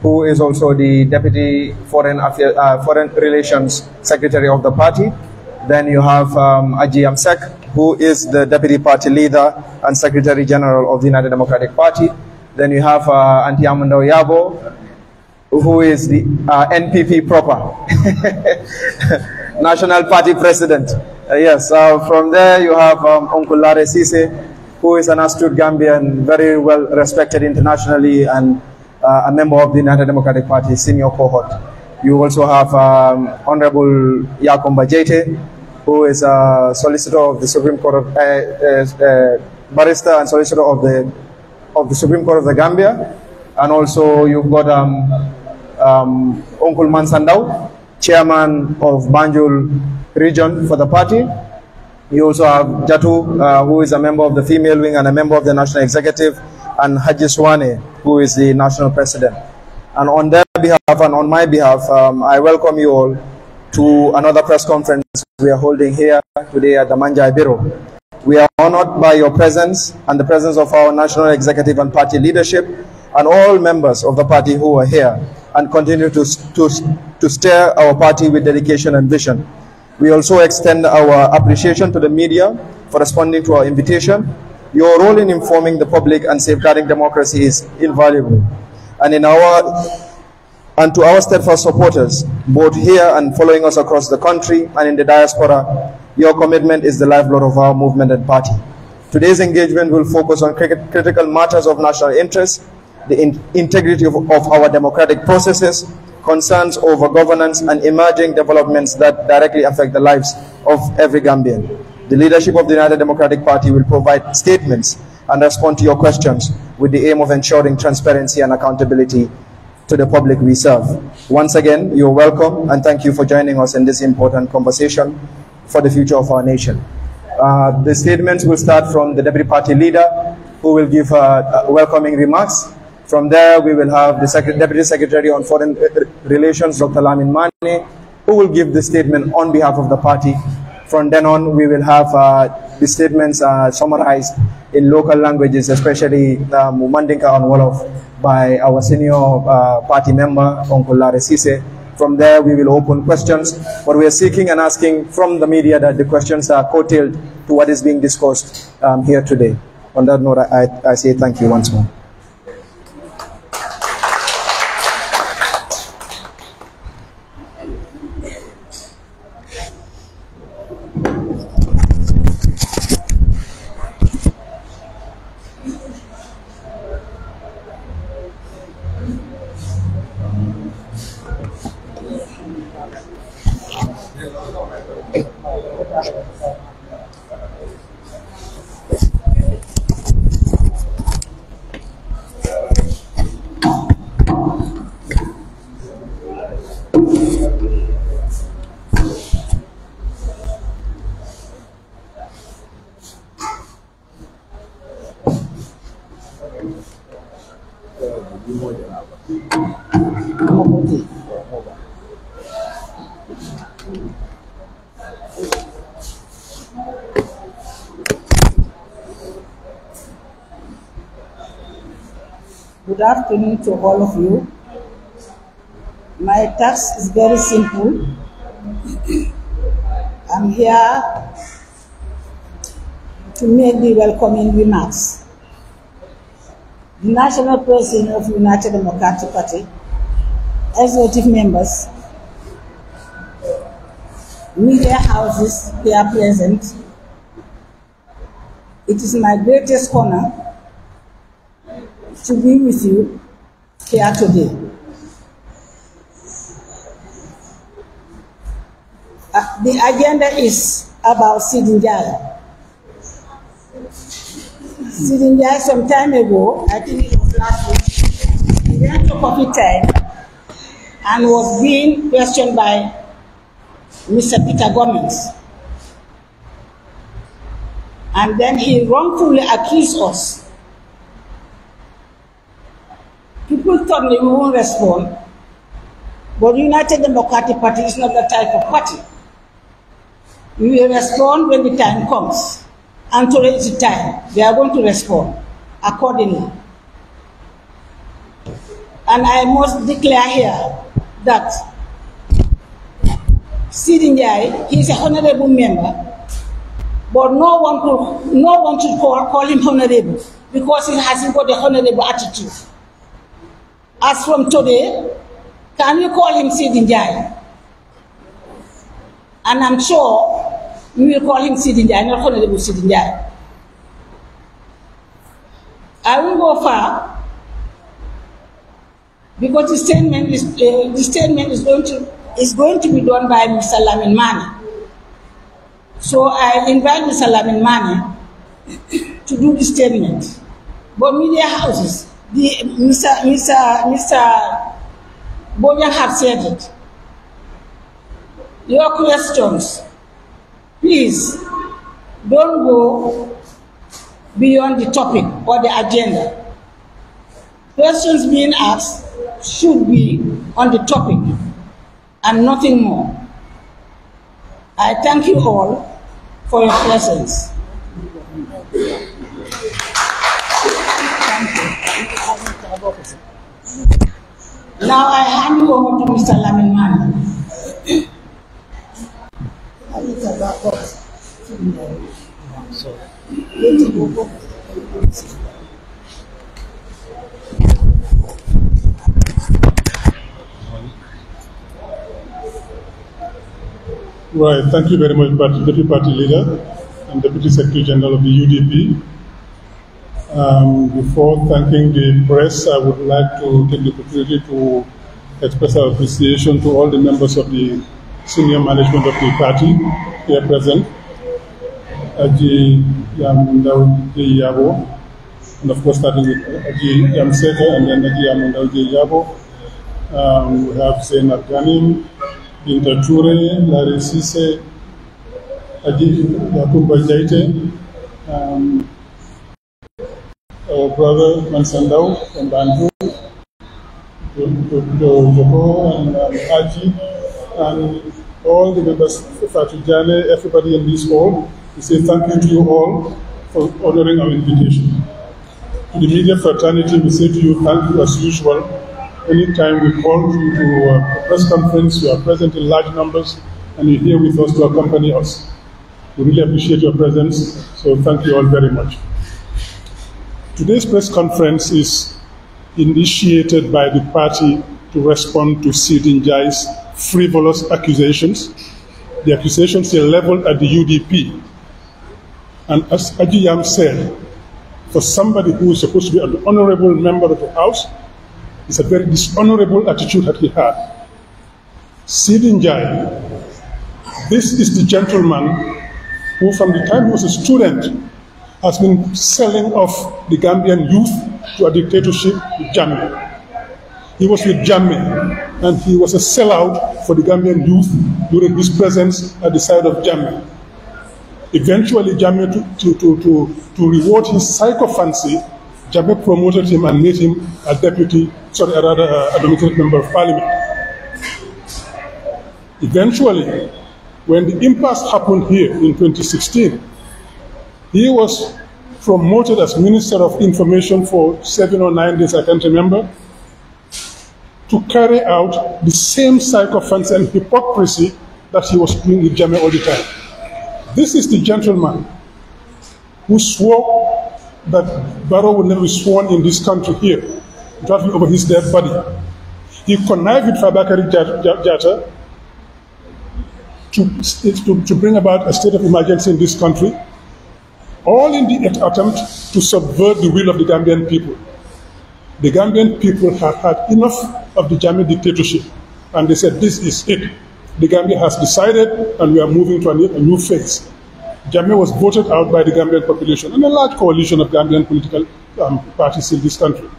who is also the Deputy Foreign Relations Secretary of the party. Then you have Aji Amsek, who is the Deputy Party Leader and Secretary General of the United Democratic Party. Then you have Auntie Amanda Oyabo, who is the NPP proper, National Party President. Yes, from there you have Uncle Lare Sise, who is an astute Gambian, very well respected internationally, and a member of the United Democratic Party senior cohort. You also have Honorable Yakumba Jete, who is a solicitor of the Supreme Court of barrister and solicitor of the Supreme Court of the Gambia, and also you've got Uncle Mansandau, chairman of Banjul region for the party. You also have Jatu, who is a member of the female wing and a member of the national executive, and Haji Swane, who is the national president. And on their behalf and on my behalf, I welcome you all to another press conference we are holding here today at the Manjai Bureau. We are honored by your presence and the presence of our national executive and party leadership and all members of the party who are here and continue to steer our party with dedication and vision. We also extend our appreciation to the media for responding to our invitation. Your role in informing the public and safeguarding democracy is invaluable. And to our steadfast supporters, both here and following us across the country and in the diaspora, your commitment is the lifeblood of our movement and party. Today's engagement will focus on critical matters of national interest, the integrity of our democratic processes, concerns over governance, and emerging developments that directly affect the lives of every Gambian. The leadership of the United Democratic Party will provide statements and respond to your questions with the aim of ensuring transparency and accountability to the public we serve. Once again, you're welcome, and thank you for joining us in this important conversation for the future of our nation. The statements will start from the Deputy Party Leader, who will give welcoming remarks. From there, we will have the Deputy Secretary on Foreign Relations, Dr. Lamin Mane, who will give the statement on behalf of the party. From then on, we will have the statements summarized in local languages, especially Mandinka and Wolof, by our senior party member, Uncle Lare Sise. From there, we will open questions, but we are seeking and asking from the media that the questions are curtailed to what is being discussed here today. On that note, I say thank you once more. Good afternoon to all of you. My task is very simple. I'm here to make the welcoming remarks. The National President of the United Democratic Party, executive members, media houses here present, it is my greatest honor to be with you here today. The agenda is about 𝒕𝒉𝒊𝒔. 𝒕𝒉𝒊𝒔, some time ago, I think it was last week, he went to coffee time and was being questioned by Mr. Peter Gomez. And then he wrongfully accused us. People thought we won't respond, but the United Democratic Party is not that type of party. We will respond when the time comes. And today is the time. We are going to respond accordingly. And I must declare here that 𝒕𝒉𝒊𝒔, he is a honorable member, but no one should call him honorable because he hasn't got a honorable attitude. As from today, can you call him 𝒕𝒉𝒊𝒔? And I'm sure we will call him 𝒕𝒉𝒊𝒔, not honorable 𝒕𝒉𝒊𝒔. I won't go far because the statement is going to be done by Mr. Lamin Mane. So I invite Mr. Lamin Mane to do the statement. But media houses, Mr. Bojan have said it. Your questions, please don't go beyond the topic or the agenda. Questions being asked should be on the topic and nothing more. I thank you all for your presence. Now I hand you over to Mr. Lamin Mane. Right, thank you very much, Deputy Party Leader and Deputy Secretary General of the UDP. Before thanking the press, I would like to take the opportunity to express our appreciation to all the members of the senior management of the party here present. Aji Yabo, and of course starting with Aji Yamseka and then Aji Yabo. We have Zainab Ghanim, Binta Toure, Larry Sise, Aji Yakumba Jaite, our brother Mansandau from Banjul, Joko and Aji, and all the members, Fatujane, everybody in this hall. We say thank you to you all for honoring our invitation. To the media fraternity, we say to you thank you as usual. Anytime we call you to a press conference, you are present in large numbers and you're here with us to accompany us. We really appreciate your presence, so thank you all very much. Today's press conference is initiated by the party to respond to 𝒕𝒉𝒊𝒔's frivolous accusations. The accusations are leveled at the UDP. And as Ajiyam said, for somebody who is supposed to be an honorable member of the House, it's a very dishonorable attitude that he had. 𝒕𝒉𝒊𝒔, this is the gentleman who from the time he was a student has been selling off the Gambian youth to a dictatorship with Jammeh. He was with Jammeh and he was a sellout for the Gambian youth during his presence at the side of Jammeh. Eventually, Jammeh, to reward his sycophancy, Jammeh promoted him and made him a nominated member of parliament. Eventually, when the impasse happened here in 2016, he was promoted as Minister of Information for 7 or 9 days, I can't remember, to carry out the same sycophancy and hypocrisy that he was doing with Jammeh all the time. This is the gentleman who swore that Barrow would never be sworn in this country here, driving over his dead body. He connived with Fabakary Jatta to bring about a state of emergency in this country, all in the attempt to subvert the will of the Gambian people. The Gambian people have had enough of the Jammeh dictatorship, and they said, this is it. The Gambia has decided, and we are moving to a new phase. Jammeh was voted out by the Gambian population and a large coalition of Gambian political parties in this country.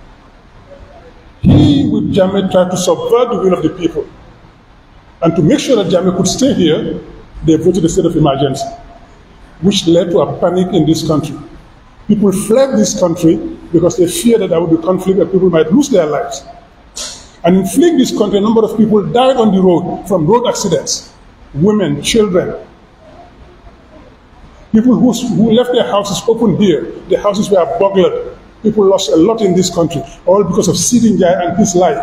He, with Jammeh, tried to subvert the will of the people. And to make sure that Jammeh could stay here, they voted a state of emergency, which led to a panic in this country. People fled this country because they feared that there would be conflict and people might lose their lives. And in fleeing this country, a number of people died on the road from road accidents, women, children. People who left their houses open here, their houses were burglared. People lost a lot in this country, all because of Țirinjai and his like.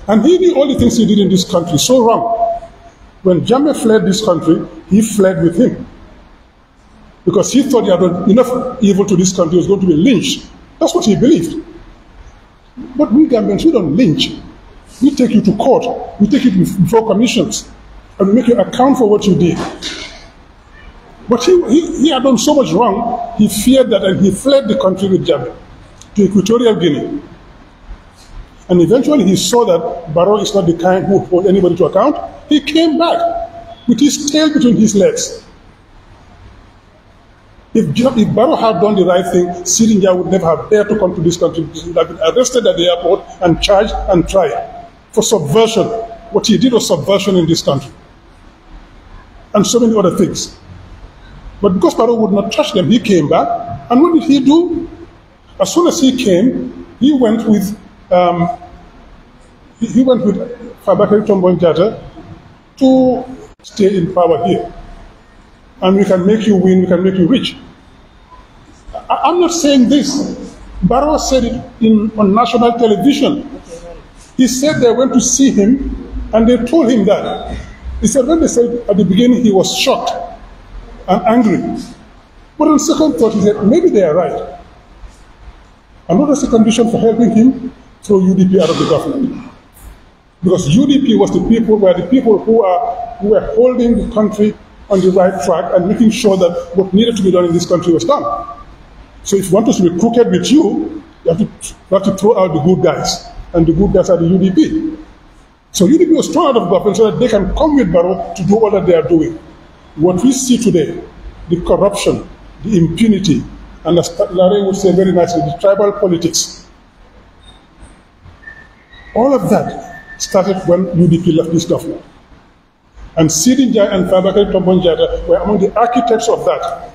And he did all the things he did in this country so wrong. When Jammeh fled this country, he fled with him. Because he thought he had done enough evil to this country, he was going to be lynched. That's what he believed. But we Gambians, we don't lynch. We take you to court, we take you before commissions, and we make you account for what you did. But he had done so much wrong, he feared that, and he fled the country with Jammeh to Equatorial Guinea. And eventually he saw that Barrow is not the kind who would hold anybody to account. He came back with his tail between his legs. If Barrow had done the right thing, Țirinjai would never have dared to come to this country. He would have been arrested at the airport and charged and tried for subversion. What he did was subversion in this country. And so many other things. But because Barrow would not touch them, he came back. And what did he do? As soon as he came, he went with 𝒂𝒄𝒄𝒏𝒆𝒍 to stay in power here. And we can make you win, we can make you rich. I'm not saying this. Barrow said it on national television. He said they went to see him and they told him that. He said when they said at the beginning he was shocked and angry. But on second thought he said maybe they are right. And what was the condition for helping him? Throw UDP out of the government. Because UDP was the people, were the people who were holding the country on the right track and making sure that what needed to be done in this country was done. So if you want us to be crooked with you, you have to throw out the good guys. And the good guys are the UDP. So UDP was thrown out of government so that they can come with Barrow to do all that they are doing. What we see today, the corruption, the impunity, and as Larry would say very nicely, the tribal politics, all of that started when UDP left this government. And Țirinjai and 𝒂𝒂𝒏𝒔 were among the architects of that.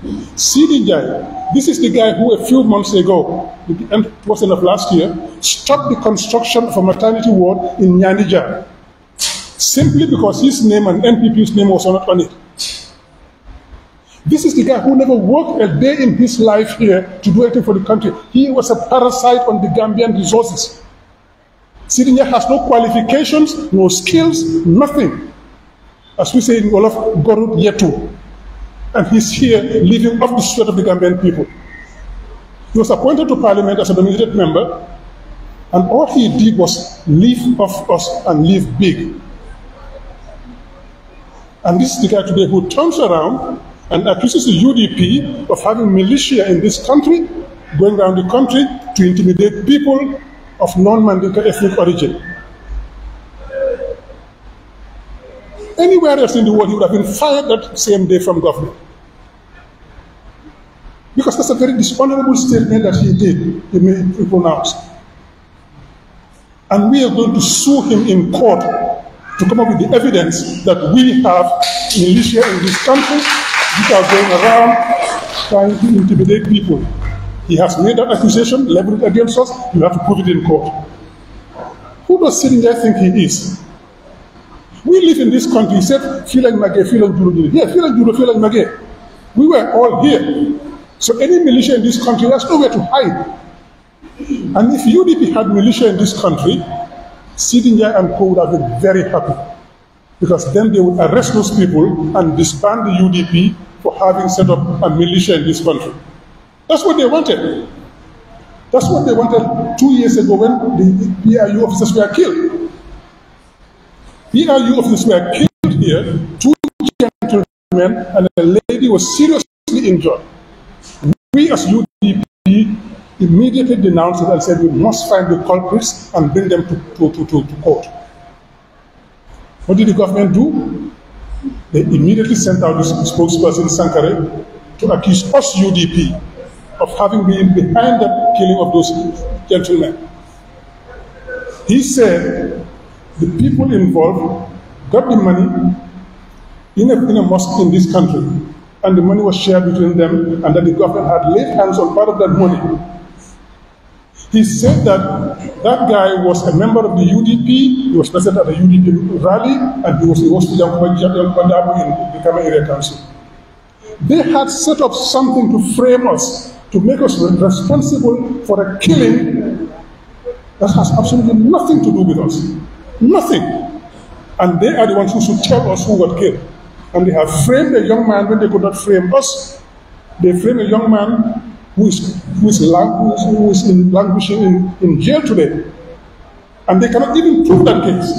Țirinjai, this is the guy who a few months ago, towards the end of last year, stopped the construction of a maternity ward in Nyanija, simply because his name and NPP's name was not on it. This is the guy who never worked a day in his life here to do anything for the country. He was a parasite on the Gambian resources. Țirinjai has no qualifications, no skills, nothing. As we say in Wolof, Gorut Yetu. And he's here living off the sweat of the Gambian people. He was appointed to parliament as a nominated member, and all he did was live off us and live big. And this is the guy today who turns around and accuses the UDP of having militia in this country, going around the country to intimidate people of non-Mandinka ethnic origin. Anywhere else in the world, he would have been fired that same day from government. Because that's a very dishonorable statement that he pronounced. And we are going to sue him in court to come up with the evidence that we have militia in this country which are going around trying to intimidate people. He has made that accusation, leveled it against us, you have to prove it in court. Who does Țirinjai think he is? We live in this country, he said, Filang Mage, Filang Juru. Yeah, Filang Juru, Filang Mage. We were all here. So any militia in this country has nowhere to hide. And if UDP had militia in this country, Țirinjai and co would have been very happy. Because then they would arrest those people and disband the UDP for having set up a militia in this country. That's what they wanted. That's what they wanted 2 years ago when the PRU officers were killed. PRU officers were killed here, 2 gentlemen and a lady was seriously injured. We as UDP immediately denounced it and said we must find the culprits and bring them to court. What did the government do? They immediately sent out this spokesperson, Sankare, to accuse us UDP of having been behind the killing of those gentlemen. He said the people involved got the money in a mosque in this country, and the money was shared between them, and that the government had laid hands on part of that money. He said that that guy was a member of the UDP, he was present at the UDP rally, and he was the host of 𝒂𝒄𝒄𝒏𝒆𝒍 in the Kama Area Council. they had set up something to frame us, to make us responsible for a killing that has absolutely nothing to do with us. Nothing. And they are the ones who should tell us who got killed. And they have framed a young man when they could not frame us. They framed a young man who is languishing in jail today. And they cannot even prove that case.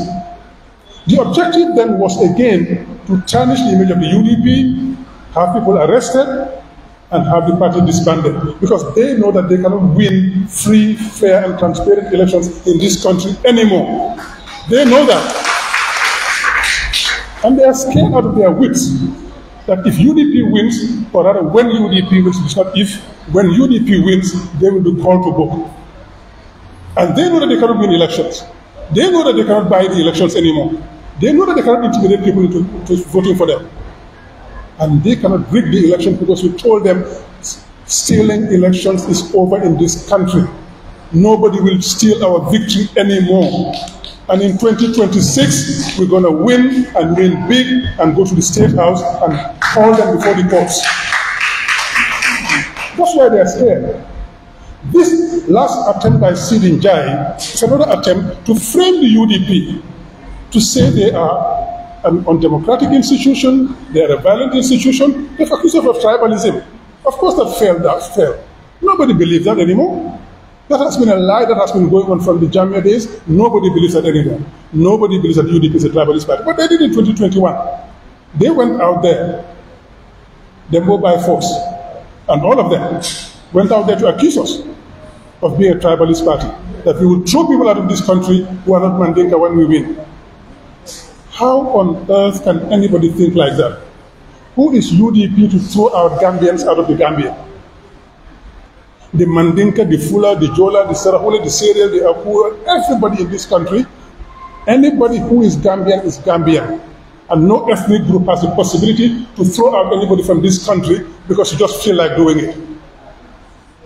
The objective then was again to tarnish the image of the UDP, have people arrested, and have the party disbanded. Because they know that they cannot win free, fair, and transparent elections in this country anymore. They know that. And they are scared out of their wits that if UDP wins, or rather when UDP wins, it's not if, when UDP wins, they will be called to book. And they know that they cannot win elections. They know that they cannot buy the elections anymore. They know that they cannot intimidate people into voting for them. And they cannot rig the election because we told them stealing elections is over in this country. Nobody will steal our victory anymore. And in 2026, we're going to win and win big and go to the State House and call them before the courts. That's why they're scared. This last attempt by 𝒕𝒉𝒊𝒔 is another attempt to frame the UDP, to say they are an undemocratic institution, they are a violent institution. They've accused us of tribalism. Of course that failed, that failed. Nobody believes that anymore. That has been a lie that has been going on from the Jamia days. Nobody believes that anymore. Nobody believes that UDP is a tribalist party. But they did in 2021. They went out there, they moved by force, and all of them went out there to accuse us of being a tribalist party, that we will throw people out of this country who are not Mandinka when we win. How on earth can anybody think like that? Who is UDP to throw our Gambians out of the Gambia? The Mandinka, the Fula, the Jola, the Sarahole, the Serial, the Akura, everybody in this country, anybody who is Gambian is Gambian. And no ethnic group has the possibility to throw out anybody from this country because you just feel like doing it.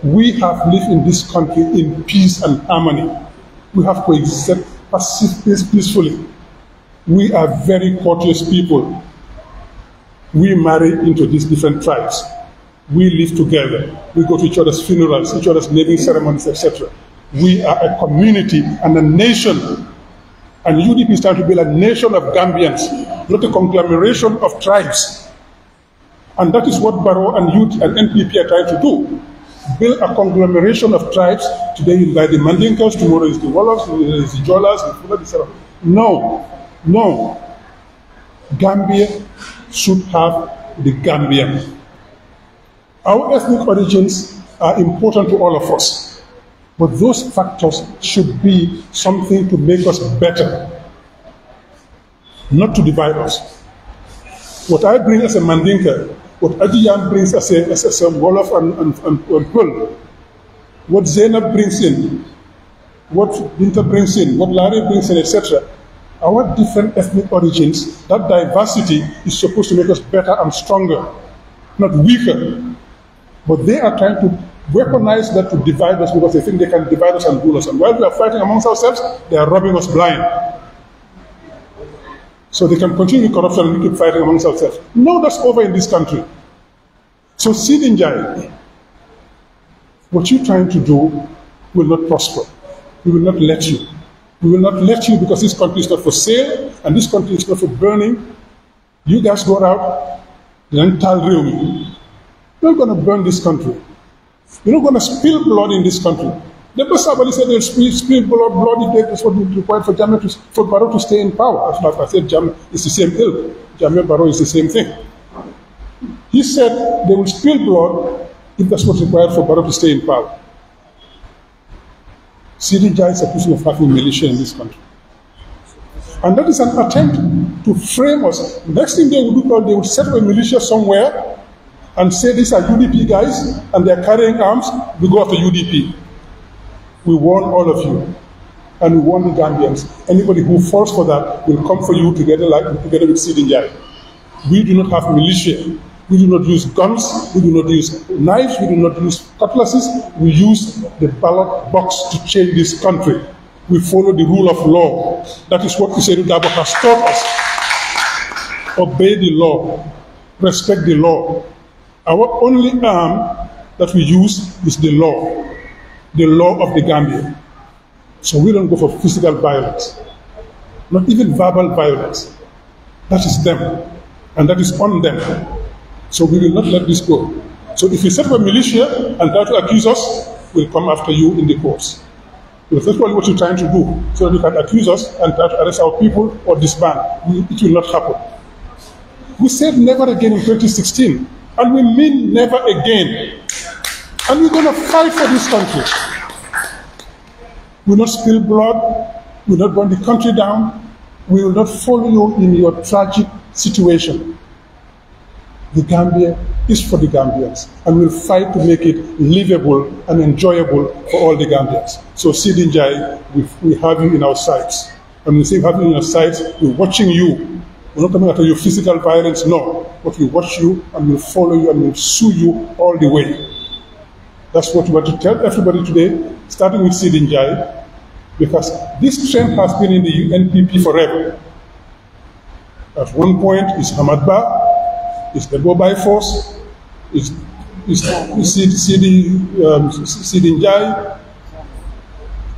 We have lived in this country in peace and harmony. We have coexisted peacefully. We are very courteous people. We marry into these different tribes. We live together. We go to each other's funerals, each other's naming ceremonies, etc. We are a community and a nation. And UDP is trying to build a nation of Gambians, not a conglomeration of tribes. And that is what Barrow and Youth and NPP are trying to do. Build a conglomeration of tribes. Today by the Mandinkas, tomorrow is the Wolofs, tomorrow is the Jolas, the Fula, etc. No, no. Gambia should have the Gambian. Our ethnic origins are important to all of us, but those factors should be something to make us better, not to divide us. What I bring as a Mandinka, what Adiyam brings as a Wolof and Pul, what Zainab brings in, what Binta brings in, what Larry brings in, etc. Our different ethnic origins, that diversity is supposed to make us better and stronger, not weaker. But they are trying to weaponize that to divide us because they think they can divide us and rule us. And while we are fighting amongst ourselves, they are robbing us blind. So they can continue corruption and we keep fighting amongst ourselves. No, that's over in this country. So 𝒕𝒉𝒊𝒔, what you're trying to do will not prosper. We will not let you. We will not let you because this country is not for sale and this country is not for burning. You guys go out, then tell real. You're not going to burn this country. You're not going to spill blood in this country. The Rebbe said they'll spill blood if that's what is required for Barrow to stay in power. As I said, Jamia is the same ilk. Jamia Barrow is the same thing. He said they will spill blood if that's what's required for Barrow to stay in power. 𝒕𝒉𝒊𝒔 is accusing of having militia in this country. And that is an attempt to frame us. Next thing they would do, they would set up a militia somewhere and say these are UDP guys and they're carrying arms, we go after UDP. We warn all of you. And we warn the Gambians. Anybody who falls for that will come for you together with 𝒕𝒉𝒊𝒔. We do not have militia. We do not use guns. We do not use knives. We do not use cutlasses. We use the ballot box to change this country. We follow the rule of law. That is what 𝒕𝒉𝒊𝒔 has taught us. Obey the law. Respect the law. Our only arm that we use is the law of the Gambia. So we don't go for physical violence, not even verbal violence. That is them, and that is on them. So we will not let this go. So if you set up a militia and try to accuse us, we'll come after you in the courts. Because that's what you're trying to do, so that you can accuse us and try to arrest our people or disband. It will not happen. We said never again in 2016, and we mean never again. And we're going to fight for this country. We will not spill blood. We will not burn the country down. We will not follow you in your tragic situation. The Gambia is for the Gambians, and we'll fight to make it livable and enjoyable for all the Gambians. So 𝒕𝒉𝒊𝒔, we have you in our sights. And when we say we have you in our sights, we're watching you. We're not coming after your physical violence, no. But we watch you, and we'll follow you, and we'll sue you all the way. That's what we want to tell everybody today, starting with 𝒕𝒉𝒊𝒔, because this trend has been in the UNPP forever. At one point, it's 𝒂𝒄𝒄𝒏, it's the go by force, it's 𝒕𝒉𝒊𝒔.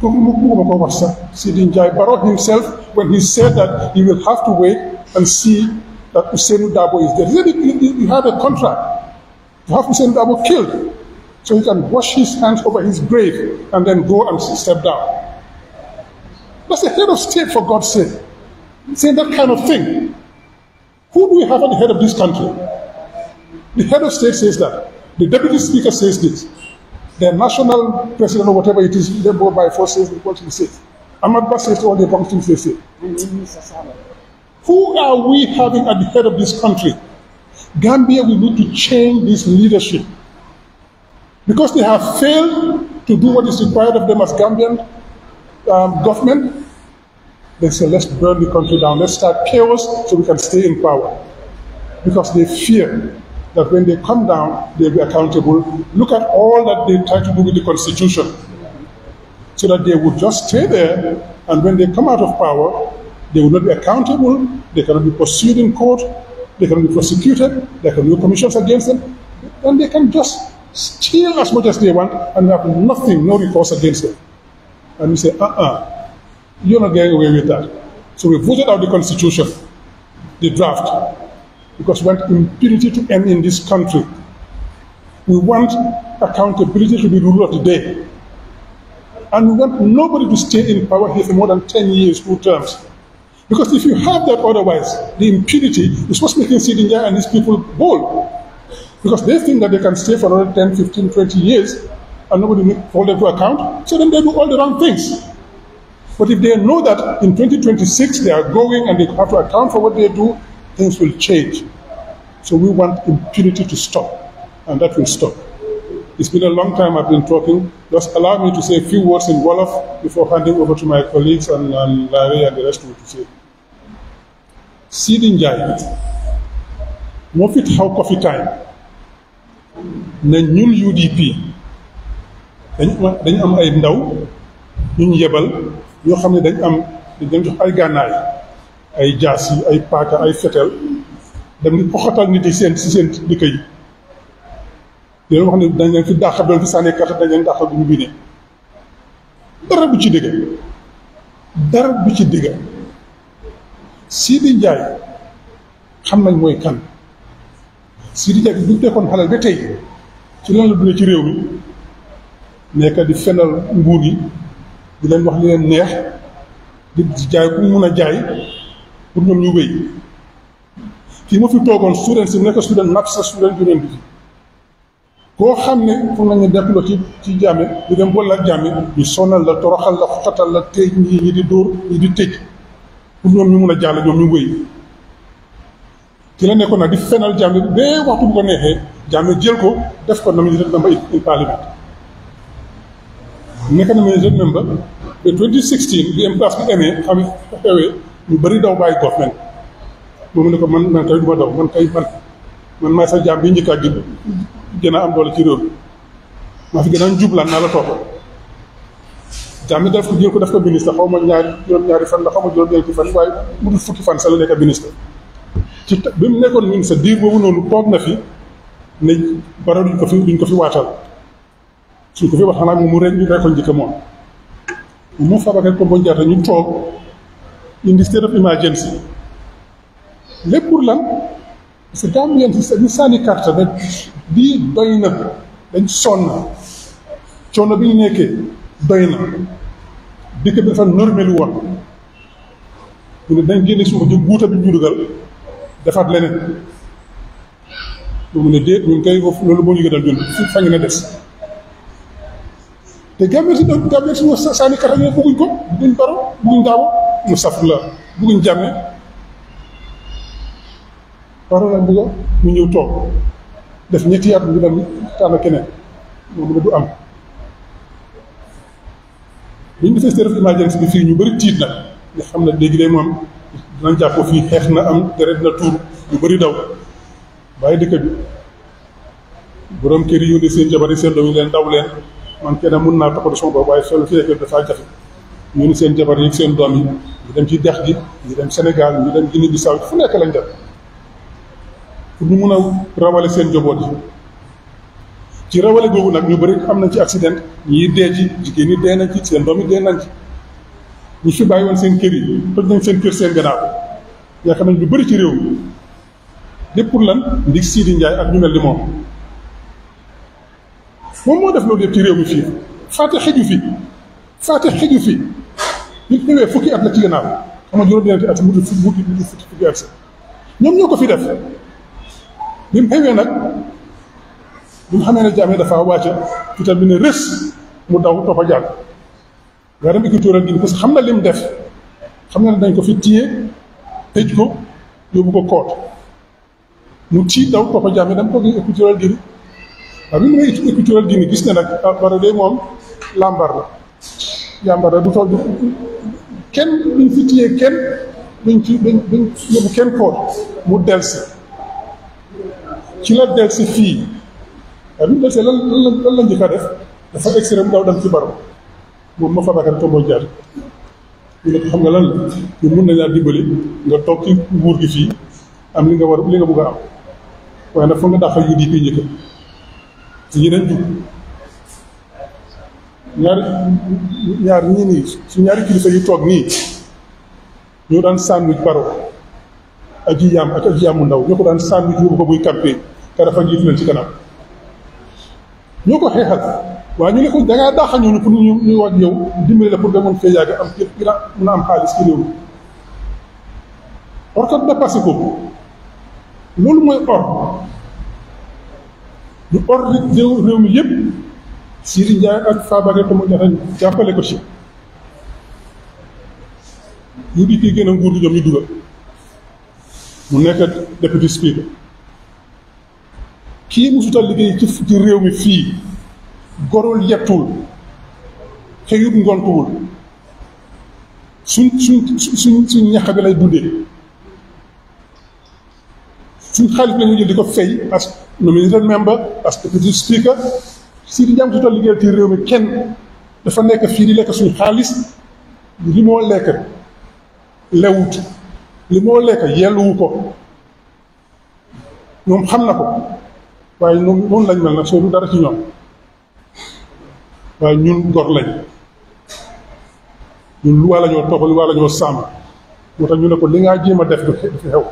𝒕𝒉𝒊𝒔 Barrow himself, when he said that he will have to wait and see that 𝒂𝒊𝒏 is dead. He said he had a contract to have 𝒂𝒊𝒏 killed, so he can wash his hands over his grave and then go and step down. That's the head of state, for God's sake, saying that kind of thing. Who do we have at the head of this country? The head of state says that. The deputy speaker says this. The national president or whatever it is, they go by force says what he says. 𝒂𝒐𝒏 says all the wrong things they say. Who are we having at the head of this country? Gambia, we need to change this leadership. Because they have failed to do what is required of them as Gambian government. They say, let's burn the country down, let's start chaos so we can stay in power. Because they fear that when they come down, they'll be accountable. Look at all that they try to do with the Constitution. So that they would just stay there, and when they come out of power, they will not be accountable, they cannot be pursued in court, they cannot be prosecuted, there can be no commissions against them, and they can just steal as much as they want and have nothing, no recourse against them. And we say, you're not getting away with that. So we voted out the Constitution, the draft, because we want impunity to end in this country. We want accountability to be the rule of the day. And we want nobody to stay in power here for more than 10 years, 2 terms. Because if you have that otherwise, the impunity is what's making 𝒕𝒉𝒊𝒔 and these people bold. Because they think that they can stay for another 10, 15, 20 years and nobody will hold them to account, so then they do all the wrong things. But if they know that in 2026 they are going and they have to account for what they do, things will change. So we want impunity to stop, and that will stop. It's been a long time I've been talking. Just allow me to say a few words in Wolof before handing over to my colleagues and Larry and the rest to say. �𝒉𝒊𝒔 moo fi taxaw ko fi time ne ñun UDP dañ am ay ndaw ñu yebal ñoo xam ne dañ jox ay gànnaay, ay jaas yi, ay paaka, ay fetel, dem ni xoxatal nit yi seen dëkk yi. di leen wax ne dañ leen fi dàq, doon fi sànni carte, dañ leen dàq bu ñu biine. dara bu ci dëgg, dara bu ci dëgg. �𝒉𝒊𝒔 xam nañ mooy kan. �𝒉𝒊𝒔 bi bu tekkoon xalal ba tey ci lan la dundee ci réew mi, nekk di fenal nguur yi, di leen wax li leen neex, di jaay ku mun a jaay pour ñoom ñu wéy. fii ma fi toogoon student si nekk student master student bi koo xam ne pour nañu dekkuloo ci jàmme di dem boole ak jàmme ñu sonal la, toroxal la, xoxatal la, tëj ñi di dóor ñi di tëj pour ñoom ñu mun a jàll, ñoom ñu wéy. ci la nekkoon nag di fenal jàmme bee waxtu bu ko neexee jàmme jël ko def ko nominated member in parliament. nekk na nominated member ba 2016 bi impasse bi amee xam ne xewee ñu bëri daw bàyyi government moom ne ko man kay du ma daw, man maay sa jàmm bi njëkk a gën a am doole ci réew mi, maa fi gën a njublaan naa la topp. jàmm def ko jël ko def ko ministre, xaw ma juróom-ñaari fan la, xaw ma juróom-ñeenti fan, waaye mu dul fukki fan sa la nekk ministre. ci bi mu nekkoon ministre diir boobu noonu toog na fi ne bara duñ ko fi waatal suñ ko fi wax xanaa moom mu rek ñu rekkoon njëkk moom moom Fabakary Tombong Jatta ñu toog indi state of emergency lépp pour lan parce que Gambien si ñu sànni carte ne bii doy na dañ sonn coono bi ñu nekkee doy na dëkk bi dafa normé lu woon ñu ne dañ génne suuf ji guuta bi ñu dugal defaat leneen mu ne déet ñun kay foofu loolu moo ñu gënal ñun fa ngi ne des te Gambien si ñu sànni carte ñu bëgguñ ko bëgguñ Barrow bëgguñ Daawo mu saf la bëgguñ Jammeh Barrow la bëgg ñu ñëw toog def ñetti at ñu dem tànn keneen moom ne du am bu ñu defee state of emergency bi fii ñu bëri tiit na nga xam ne léegi de moom dinañ jàpp fii xeex na am deret na tuur ñu bëri daw bàyyi dëkk bi borom kër yi yónnee seen jabar yi seen doom yi leen daw leen man kenn mun naa toppatoo sama bopp waaye soo fekkee dafaa jafe ñu ni seen jabar yi seen doom yi ñu dem ci dex gi ñu dem Sénégal ñu dem Guinée Bissau fu nekk lañ def pour ñu mun a rawale seen njaboot yi ci rawale googu nag ñu bëri am nañ ci accident ñii dee ci jigéen ñi dee nañ ci seen doom yi dee nañ ci ñu fi bàyyi woon seen kër yi toj nañ seen kër seen gannaaw yaakaar nañ lu bëri ci réew mi lépp pour lan ndig Sidi Ndiaye ak ñu mel ni moom moo def loolu yëpp ci réew mi fii faate xeju fi ñu ñëwee fukki at la ci gannaaw xam nga juróom-ñeenti at mu fukki at sa ñoom ñoo ko fi def bi mu xewee nag bi nga xamee ne Jammeh dafa wàcce fitam bi ne rës mu daw toppa jàll nga dem équatorial Guinée parce que xam na lim def xam na ne dañ ko fi téye tëj ko yóbbu ko koot mu tii daw toppa Jammeh dem ko équatorial Guinée waaw bi mu ne équatorial Guinée gis na nag Barrow de moom lambar la du toog kenn duñ fi téye kenn duñ yóbbu kenn koot mu delsi ci la delsi fii waaye bi mu delsee lan la njëkk a def dafa extrême daw dem ci Barrow moom ma Fabakary Tombong Jatta ñu ne ko xam nga lan la ñu mun nañ laa dimbali nga toog ci nguur gi fii am li nga bëgg a am waaye nag foog nga dàqal UDP njëkk ci yeneen jug ñaar ñii nii su ñaari kilifa yu toog nii ñoo daan sandwich Barrow aji yaam mu ndaw ñoo ko daan sandwich yóbbu ko buy campagne te dafa jiitu leen ci kanam ñoo ko xeexal waaye ñu ne ko dangaa daaxa ñooñu pour ñu wax yow dimbali la pour nga mën fee yàgg am mun a am xaalis ci réew mi or que dépassé ko loolu mooy or ñu or réew mi yëpp Sidi Ndiaye ak Fabakary Tombong Jatta jàppale ko ci UDP gën a nguur gi ñoom ñu dugal mu nekk député speaker kii musuta liggéey ci réew mi fii gorul yettul xëyut ngontuwul suñ ñax bi lay dundee suñ xaalis la ñu jël di ko fay as nominated member as deputy speaker Sidi Ndiaye musuta liggéey ci réew mi kenn dafa nekk fii di lekk suñ xaalis li moo lekk lewut li moo lekk yelluwu ko ñoom xam na ko waaye noonu lañ mel nag soo du dara ci ñoom waaye ñun gor lañ ñun lu waa la ñoo toppal lu waa la ñoo sàmm moo tax ñu ne ko li ngaa jéem a def du fi xew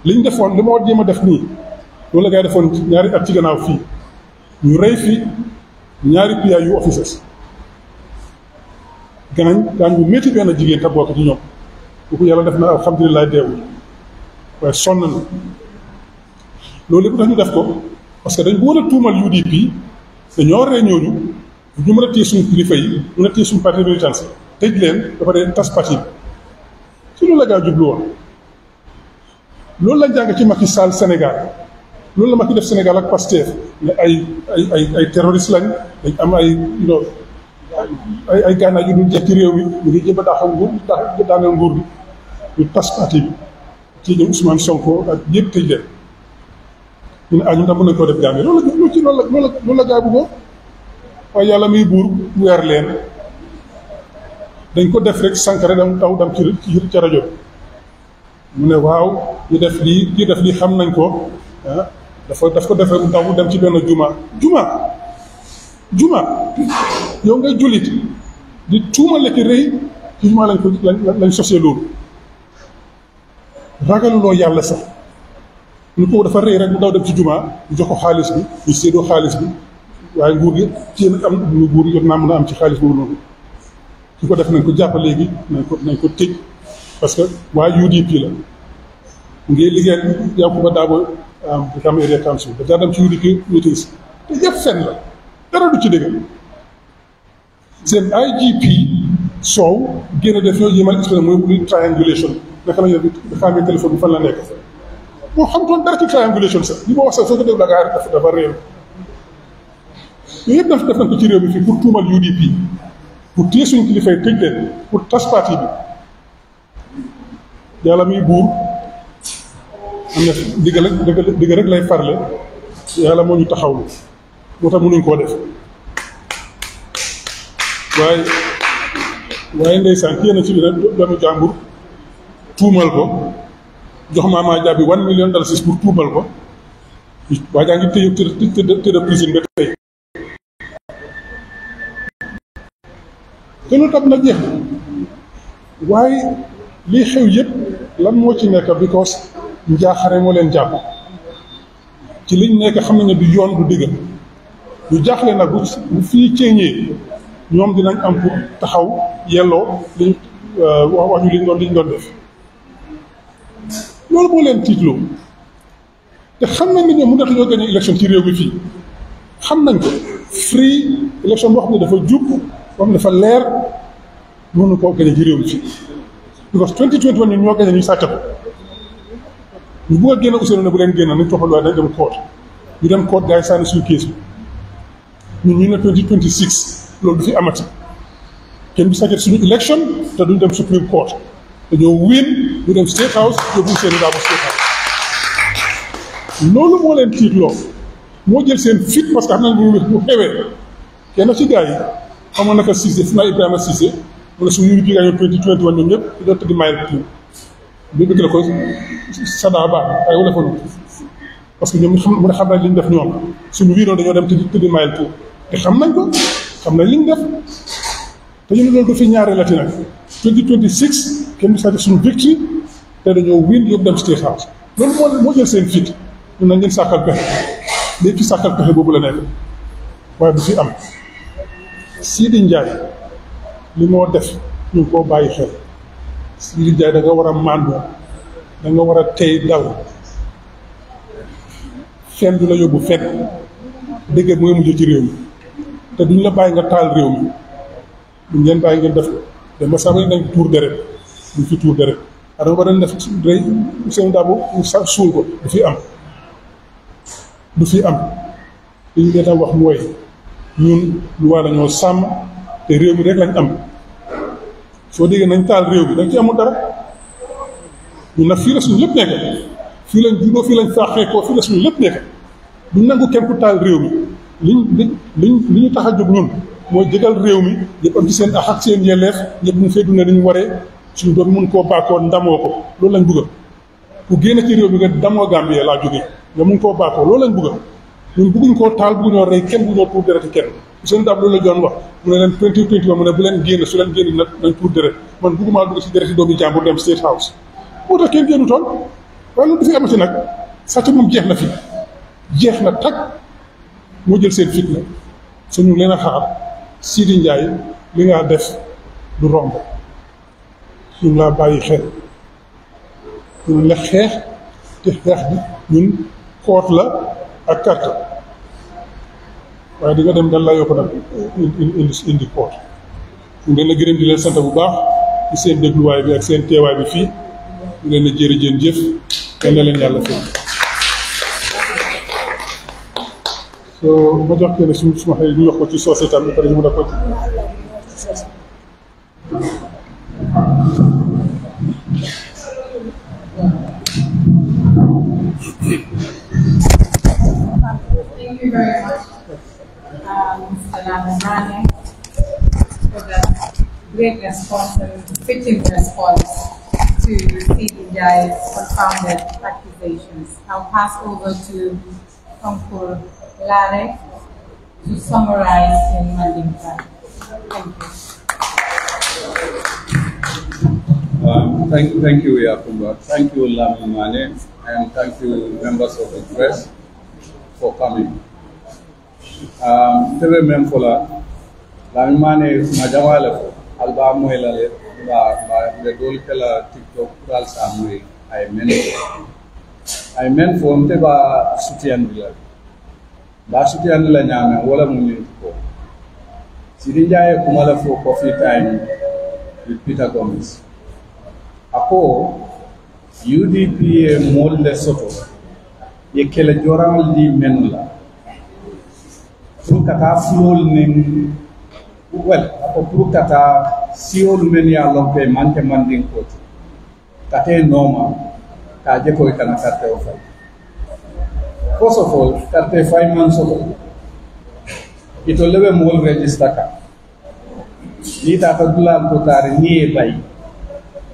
liñ defoon li moo jéem a def nii loolu la ngay defoon ñaari at ci gannaaw fii ñu rey fi ñaari PIU officers gaañ bu métti benn jigéen te bokk ci ñoom kooku yàlla def na alhamdulilah deewul waaye sonn na loolu lépp tax ñu def ko parce que dañ bu war a tuumal UDP dañoo rey ñooñu ñu mën a téye suñu kilifa yi mën a téye suñu parti militant tëj leen dafa dee tas parti bi ci loolu la gaa jublu woon loolu la jàng ci Macky Sall Sénégal loolu la Macky def Sénégal ak Pastef ne ay terroriste lañ dañ am ay gànnaay yu dul jeex ci réew mi ñu ngi jëm a daaneel nguur bi ñu tas parti bi ci ñoom Ousmane Sonko ak yëpp tëj leen ñu ne ñun tam mën nañu koo def Gambie loolu la gaa bëggoon waaye yàlla muy buur weer leen dañ ko def rek Sankara dem ci rajo mu ne waaw ñu def lii xam nañ ko daf ko defee ndaw mu dem ci benn juma yow ngay jullit di tuumale ki rëy ci juma lañ sosee loolu ragaluloo yàlla sax ñu ko dafa rëy rek mu daw dem ci juma ñu jox ko xaalis bi ñu séedoo xaalis bi waaye nguur gi ci am lu nguur gi jot naa mën a am ci xaalis boobu noonu ki ko def nañ ko jàpp léegi nañ ko tëj parce que waa UDP la ngi liggéey 𝒂𝒄𝒄𝒏 become area council da dem ci UDP meetings te yëpp fen la dara du ci dëgg seen IGP Sow génn def ñoo jéemal expliqué mooy triangulation naka la ñu dafa amee téléphone bi fan la nekk boo xamutoon dara ci triangulation sax li ma wax sax soo ko déglu gaa dafa réew yooyu yëpp def nañ ko ci réew mi fii pour tuumal UDP pour téye suñu kilifa yi tëj leen pour tas parti bi yàlla muy buur am na digg rek lay farle yàlla moo ñu taxawlu moo tax mënuñ koo def waaye ndeysaan kii na ci bi nag doomu jàmbur tuumal ko jox Mama Jabi $1 million pour tuumal ko waa jaa ngi tëdd prison ba tey te lu tam na jeex waaye lii xew yëpp lan moo ci nekk because njaaxare moo leen jàpp ci liñ nekk xam nañ ne du yoon du digg ñu jaaxle nag bu fii ceeñee ñoom dinañ am pour taxaw yelloo liñ wax ñu liñ doon def loolu moo leen tiitloo te xam nañ ne ñoom mënatuñoo gagné élection ci réew mi fii xam nañ ko free élection boo xam ne dafa jub boo xam ne dafa leer mënu koo gagné ci réew mi fii because 2021 ñun ñoo gagné ñu sàcc ko ñu bëgg a génn Ousseynou ne bu leen génn nañ toxal waaye dañ dem court ñu dem court gars yi sànni suñu kees bi ñu ne 2026 loolu du fi amati kenn du sàcc suñu élection te duñ dem Supreme Court dañoo win ñu dem State House yóbbu Ousseynou Dabo State House loolu moo leen tiitloo moo jël seen fit parce que xam nañ bu xewee kenn ci gars yi xamoon naka Cissé fu naa Ibrahima Cissé mu ne suñu UDP gaañoo 2021 ñoom ñëpp di doon tëddi mayel tuuti bi bëgg la ko Sadaba ay wala fa parce que ñoom mu ne xam nañ li ñu def ñoom suñu wiinoon dañoo dem tëddi mayel tuuti te xam nañ ko xam nañ li ñu def te ñu ne loolu du fi ñaaree la nag 2026 kenn du sàcc suñu victoire te dañoo win yóbbu dem State House loolu moo jël seen fit ñun nañ leen sàkkal pexe léegi ci sàkkal pexe boobu la nekk waaye du fi am Sidi Ndiaye li moo def ñu ngi koo bàyyi xel Sidi Ndiaye da nga war a màndu da nga war a tey dal fen du la yóbbu fenn dëgg mooy mujj ci réew mi te duñ la bàyyi nga taal réew mi duñ leen bàyyi ngeen def ko te ma sax dañ tuur deret duñ fi tuur deret adama ba dañ def rey Ousseynou Dabo ñu sax suul ko du fi am li ñu leen wax mooy ñun lu waa lañoo sàmm te réew mi rek lañ am soo déggee nañ taal réew bi dañ ci amul dara ñun nag fii la suñu lépp nekk fii lañ juddoo fii lañ faaxeekoo fii la suñu lépp nekk duñ nangu kenn ku taal réew mi li ñu tax a jóg ñun mooy jégal réew mi ñëpp am ci seen ak ak seen yelleef ñëpp ñu fay dundee dañu waree suñu doom mun koo baakoo ndamoo ko loolu lañ bëgg ku génn ci réew mi nga damoo Gambie laa jógee nga mun koo baakoo loolu lañ bëgg ñun bëgguñ koo taal bëgguñoo rey kenn bëgguñoo tuur dereti kenn seen dab loolu la doon wax mu ne leen 2021 mu ne bu leen génn su leen génn nag nañ tuur deret man bëggumaa dugg si dereti doomi jàmbur dem State House moo tax kenn génnu toon waaye loolu du fi amati nag sàcc moom jeex na fi jeex na tag moo jël seen fit na suñu leen a xaar Sidi Ndiaye li nga def du romb ñu ngi laa bàyyi xel ñu la xeex te xeex bi ñun koot la ak carte waaye di nga dem dal laa yokk nag indi koot ñu leen la gërëm di leen sant bu baax ci seen dégluwaay bi ak seen teewaay bi fii ñu leen la jërëjëf yal na leen yàlla fay so ma jox kenn suma xëy ñu wax ko ci soose tam ba pare ñu mën a ko Thank you very much, Mr. Nane, for the great response and fitting response to Sidi Ndiaye's confounded accusations. I'll pass over to Uncle Larry to summarize in Mandinka. Thank you. Thank you, Yakumba. Thank you, Lamimane, and thank you, members of the press, for coming. Teve memfola Lamimane majawale alba moelale ba le dol kala TikTok dal samui I meant for ba sutian bila ba sutian la nyame wala mun ko Sirinjaye kumala for coffee time with Peter Gomez. Ako UDP molde soto ye kele joral di menula pour kata flol nin well ako pour kata siol men ya lompe manke manding ko kate noma ka je ko kana karte o fay first of all karte 5 months ago ito lebe mol register ka ni ta dulal ko tare ni bay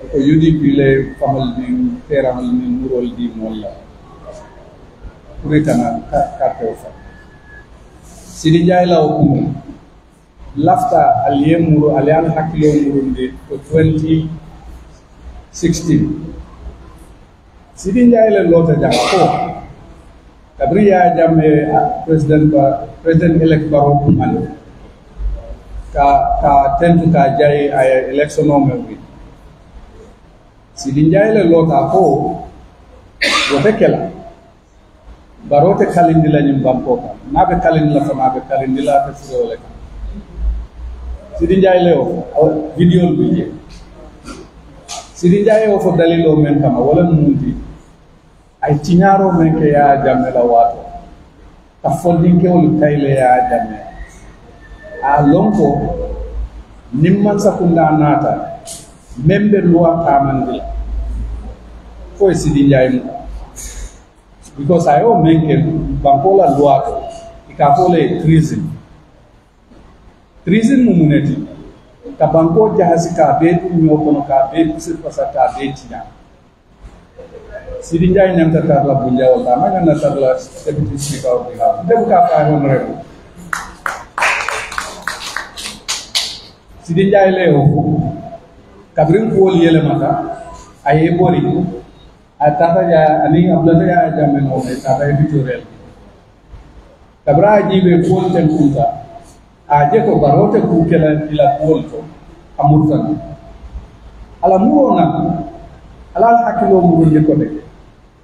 ko UDP le famal di teramal ni murol di molla puritana carte o fa Sidi Njai la okumu lafta aliye muro aliyan hakilo murundi ko 2016 Sidi Njai le lota jama ko kabriya jamme president elect Barrow kumane ka tentu ka jay ay election o mewi Sidi Njai le lota ko wote kela Barote kalindi la nyum bampoka nabe kalindi la fama be kalindi la te solo le Sidi Njai le o video lu je Sidi Njai o fo dalilo men kama wala mundi ay tiñaro men ke ya jamme la wato ka fondinke wol kayle ya jamme a lonko nimman sakunda nata membe loi tamandila ko Sidi Njai mu because I owe make Bampola Luato, Ikapole treason. Treason mumuneti. Kabanko jahasika bed, Nyokonoka bed, Sipasaka betina. Sidi Njai Namta Tarla Bunja or Tamana Natarla, Deputy Speaker of the House. Debuka Honorable Sidi Njai Leo, Kabrin Pol Yelemata, Ayebori. Atata ya ani ablata ya jameno tata editorial tabra jibe pol ten kunta aje ko barote ku kala ila pol to amurtan ala murona ala hakilo murunde ko de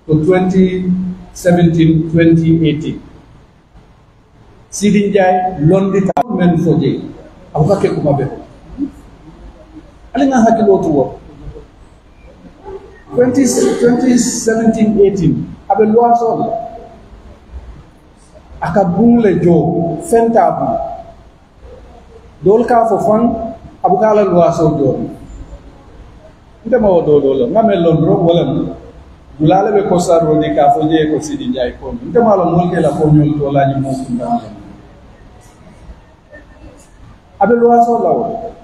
to 2017 2018 Sidi Njai londi ta men foje abukake kuma be ala nga hakilo to 2017-18 abe loi sol akabule jo fentabu dol ka fo fan abukala loi sol jo ndema wo do ngame londro wala dulale be ko sarro ni ka fo je ko Sidi Njai ko ndema lo molke la ko nyol to la ni mo kunda abe loi sol lawo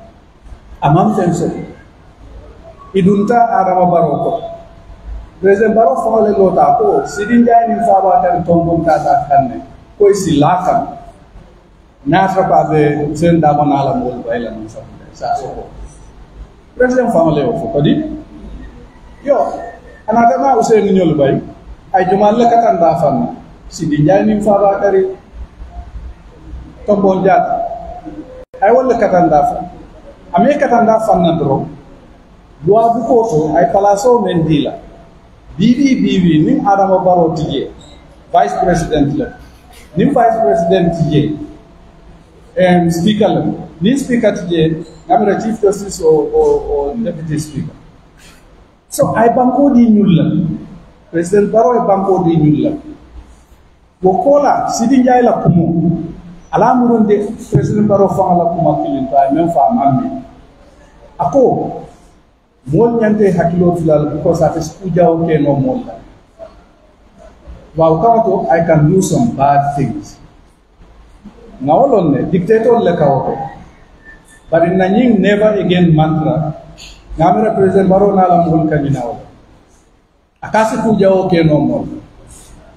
amam tenso idunta arama baroko President Barrow fole lota ko Sidi Njai ni faba tan tombom tata kanne ko silaka natra pa be senda banala mol bayla no sa so President famale o kodi yo anata na Usain nyol bay ay jumal la katan da fan Sidi Njai ni faba kari tombon jata ay wala katan da fan ame katan da fan na dro loi bu koto ay palaso men dila bibi nim Adama Barrow tije vice president la nim vice president tije speaker la nim speaker tije ngamira chief justice o deputy speaker so ay banko di ñul la president Barrow ay banko di ñul la wokola Sidi Njai la kumu ala muronde president Barrow fa la kuma kilinta même fa mammi ako mol nyante hakilo tulal because at school okay no more wow kawato I can do some bad things nawolon ne dictator le kawato but in nanying never again mantra ngamira president Barrow na la mol kanina wala akasi kuja okay no more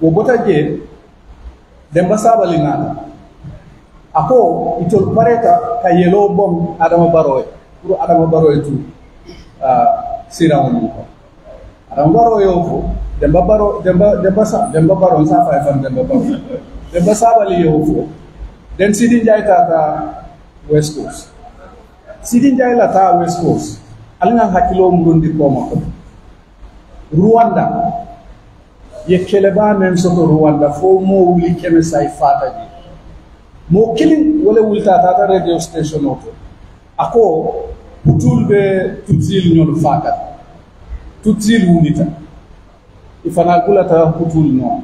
wo bota je demba sabali nana ako itol pareta ka yelo bom adama baroy pour adama baroy tu sirawni ko adama baroy yo demba baro demba baro sa fa fan demba baro demba sabali yo den Sidi Njai tata West Coast Sidi Njai la ta West Coast alina hakilo murundi koma ko Rwanda ye keleba men soto Rwanda fo mo wuli keme say fata ji mo killing wala wulta tata radio station auto ako putulbe tutzil nyol fata tutzil wulita ifana kula ta putul no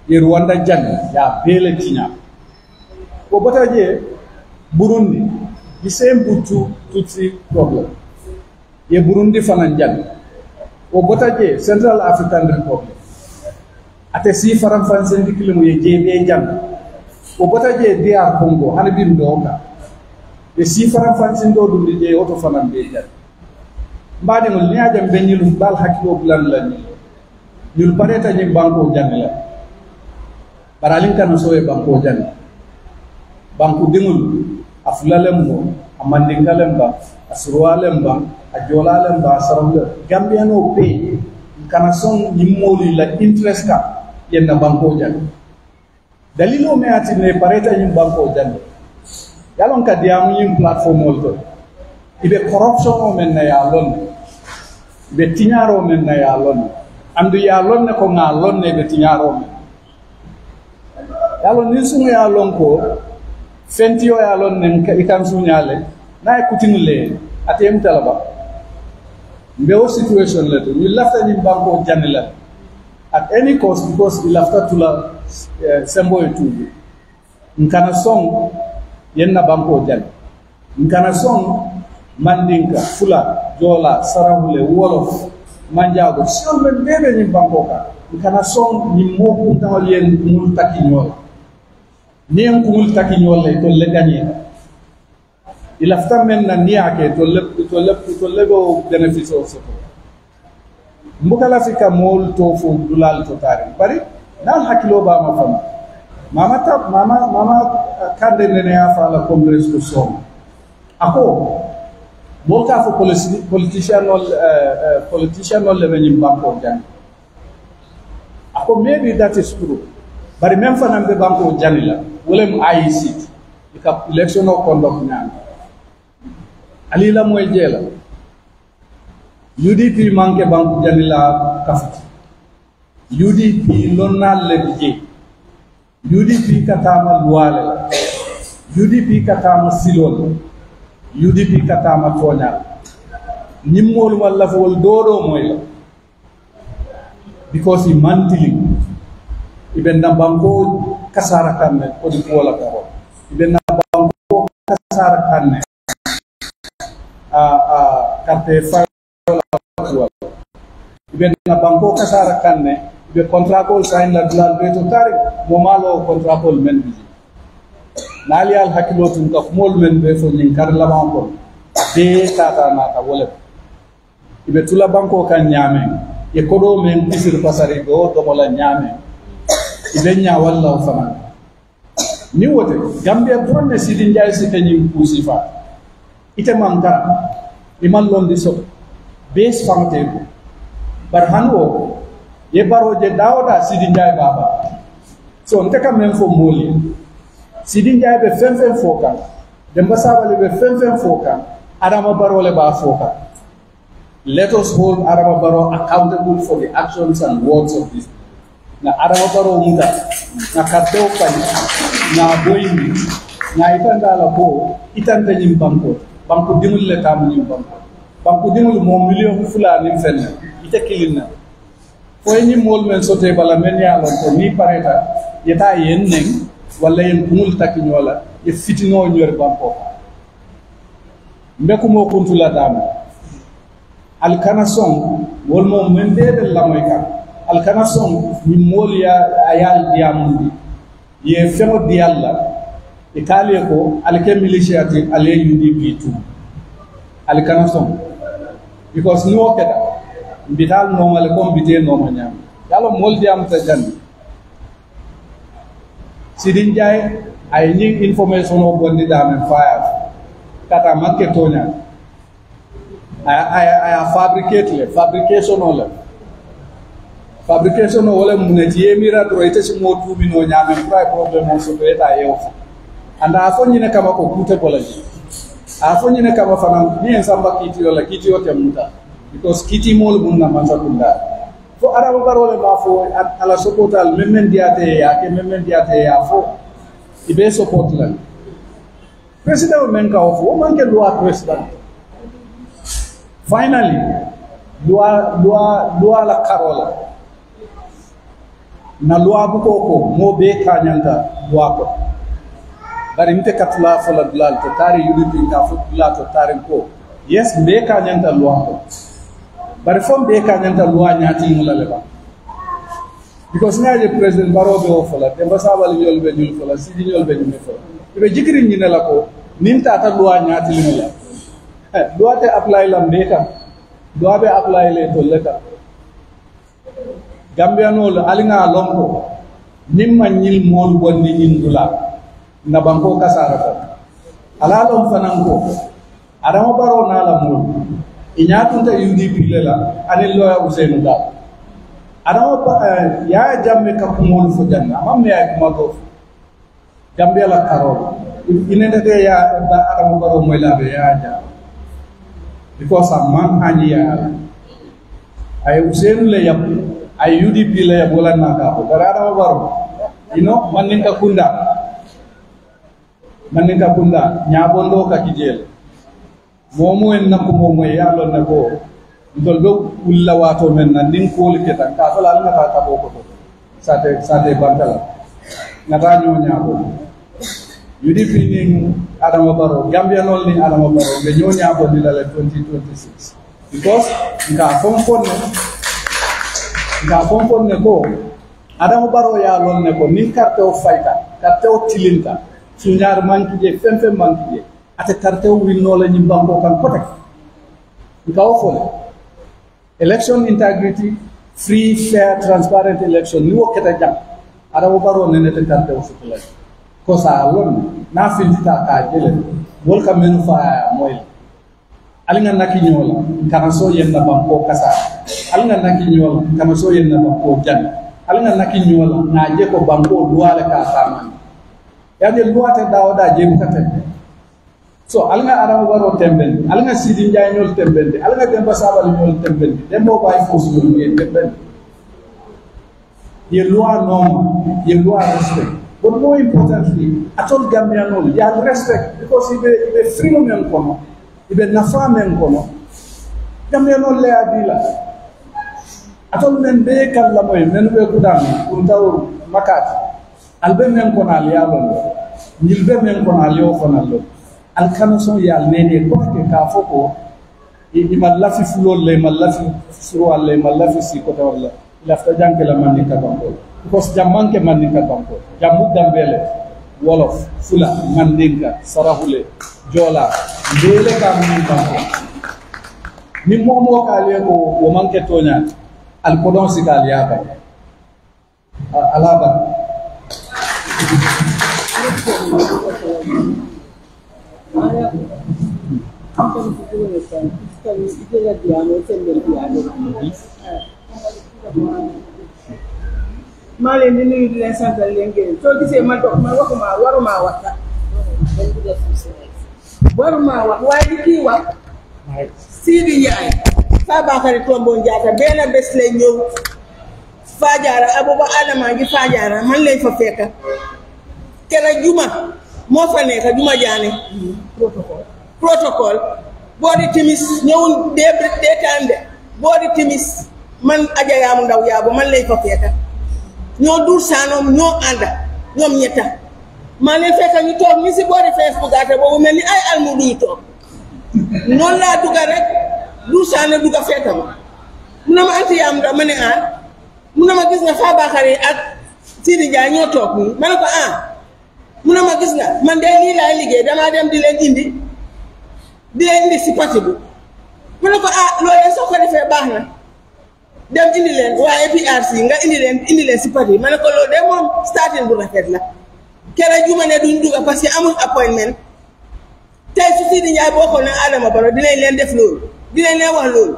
ye Rwanda jan ya bele tinya ko botaje Burundi the same butu tutsi problem ye Burundi fanan jan ko botaje Central African Republic ate si faram fansen dikilimu ye jebe jan ko botaje DR Congo hanabi ndonga ye si faram fansen do dum je auto fanan be jan mbade ngol ni ajam benyilu bal hakilo bulan la ñul pareta ñi banko jan la baralin kan so e banko jan banku dingul aflalem mo amandingalem ba asrualem ba ajolalem ba sarawle gambiano pe kana son yimmoli la interest ka yenna banko jan dalilo me ati ne pareta ñi banko jan yalon ka diamu ñi platform molto ibe corruption o men na ya lon be tiñaro men na ya lon andu ya lon ne ko nga lon ne be tiñaro men yalon ni sunu ya lon ko fentio ya lon ne ikam suñale na kutinule atem talaba mbe o situation le to ni lafta ni banko janela at any cost because il lafta tula sembo etudu nkana song yenna banko jan nkana song mandinka fula jola sarahule wolof manjago sion men bebe ni banko ka nkana song ni mo kunta yen mul takinyol ni en kumul takinyol le to le gagner il afta men na niake to le go benefice o soto mbukala fika mol to fo dulal to tare bari nal hakilo ba ma fam mama kande ne ya fa la congress ko som ako bolka fo politician le benim banko jan ako maybe that is true bari même fa nambe banko janila wala mu IEC ka election o conduct nyam ali la moy jela UDP manke banko janila kafati UDP lonnal le bije UDP katama luwale UDP katama silol UDP katama tonya nimmol walla fo dodo moy because he mantling iben na banko kasara kanne ko di wala ko iben na banko kasara kanne karte fa wala iben na banko kasara kanne be contrat ko sign la dulal be to tari mo malo contrat ko men bi nali al hakilo tum ka mol men be fo nyin kar la banko de tata na ta wala ibe tula banko kan nyame e kodo men tisir pasari go do mola nyame ibe nya walla fama ni wote gambia donne Sidi Njai site nyi kusifa ite manga imal londi so base famte ko bar hanwo ye baroje dawda Sidi Njai baba so nteka men fo moli Sidi Njai be fem foka demba sabale be fem foka adama barole ba foka. Let us hold Adama Barrow accountable for the actions and words of this. Na Adama Barrow muta na karteo pani na boyimi na itanda la bo itanda nyim banko dimul le tam nyim banko dimul mo million fulani fenna ite kilina fo nyim mol men sote bala men ya lon ko ni pareta yeta yenneng wala yen kumul takinyola e fitino nyor banko mbeko mo kuntula dama alkana song wolmo men de la moyka alkana song ni molia ayal diamundi ye fero di alla e kale ko alke militiati ale UDP tu alkana song because no keda bital no male ko bité no manya yalo mol diam ta jan Sidin Jai, I need information of Bondi Dam and fire. Kata Maketonya. I fabrication all. Fabrication all muneti mira to ite mo tu bino nyame fry problem also to eta yo. And afonyi ne kama ko kute polaji. Afonyi ne kama fana ni ensamba kiti yote muta. Because kiti mol bunna manza kunda. Fo arabo barole ma fo ala sokotal memmen diate ya fo ibe support la. President men ka fo man ke loi president. Finally, loi la karola. Na loi bu ko mo be kanyanta loi ko. Bari mite katla fola dulal to tari UDP ka fo dulal to tari ko. Yes, be kanyanta loi ko. Bari fom be kanyanta loi nyati ngula leba. Because na je president baro be fola, demba sabal yol be nyul fola, sidi yol be nyul fola. Ibe jikri nyina la ko, ninta ta loi nyati ngula. Loi te apply la mbeka loi be apply le to leta Gambia no alinga lomko nimma nyil mol bonni indula na banko kasara ko ala lom fananko adama baro na la mol inyatunta UDP lela anil lawyer Usainu da adama ya jamme ka mol fo janna mamme ay mago Gambia la karol inende ya adama baro moy la be ya ja because a man hanya ay Usainu le yap ay UDP le yap wala naka ko dara baro man ninka kunda nyabondo ka kijel momo en nakko momo yalo nako ndol do ulla wato men nan nin ko le ketan ka fala na ka boko ko sate bantala ngata nyo nyabo UDP ni Adama Barrow Gambia nol ni Adama Barrow be nyo nyabo ni la 2026 because nga fonfon ne ko Adama Barrow ya lon ne ko ni carte o fayta carte o tilinta suñar manki je femfe manki je ate carte o winno la ñi banko kan kotek ngaw fole election integrity free fair transparent election ni woketa jam Adama Barrow ne te carte o sutula ko sa lon na findita ka jele wol ka menu fa moy alinga naki nyola kana so yenna banko kasa alinga naki nyola kana so yenna banko jan alinga naki nyola na je ko banko duwale ka sama yade luwate dawda je mukate so alinga Adama Barrow temben alinga Sidi Njie nyol temben alinga Demba Sabali nyol temben dembo bay fos nyol ngi temben ye loi norme ye loi respect but more importantly atol Gambia no ya respect because ibe freedom en kono ibe nafa men kono Gambia no le adila atol men be kala moy men be kudan untaw makat albe men kono al yalon nyilbe men kono al yo kono al kanason yal nene ko ke ka foko ima lafi fulol le malafi suru alle malafi si ko tawalla lafta janke la man ka banko because jamanke man ka banko jamu Gambele wolof fula mandinka sarahule jola ndele ka mun banko ni momo ka le ko wo manke tonya al kodon sikal yaba alaba Male ni nuyu di leen santal leen gërëm soo gisee ma dox ma waxuma waruma wax sax waruma wax waaye di kii wax Sidi Njie Fabakary Tombong Jatta benn bés lay ñëw Fajara Abuba Adama gi Fajara man lay fa fekka kera juma moo fa nekk juma jaane protocole boo di timis ñëwul dee tànde boo di timis man aja yaamu ndaw yaabu man lay fa fekka ñoo dur saanoom ñoo ànda ñoom ñetta maa leen fekk ñu toog ni si boori Facebook ate boobu mel ni ay almudu yu toog noonu laa dugga rek dur saane dugga fekk ma mu na ma anti yaam da ma ne mu na ma gis nga Fabakary ak Sidi Njie ñoo toog nii ma ne ko mu na ma gis nga man de lii laay liggéey damaa dem di leen indi si parti bi mu ne ko loolee soo ko defee baax na dem indi leen waaye PRC nga indi leen si parti ma ne ko loolu de moom starting bu rafet la kere juma ne duñ duga parce que amul appointment tay su Sidi Ndiaye bokkoon na Adama Barrow dinañ leen def loolu dinañ leen wax loolu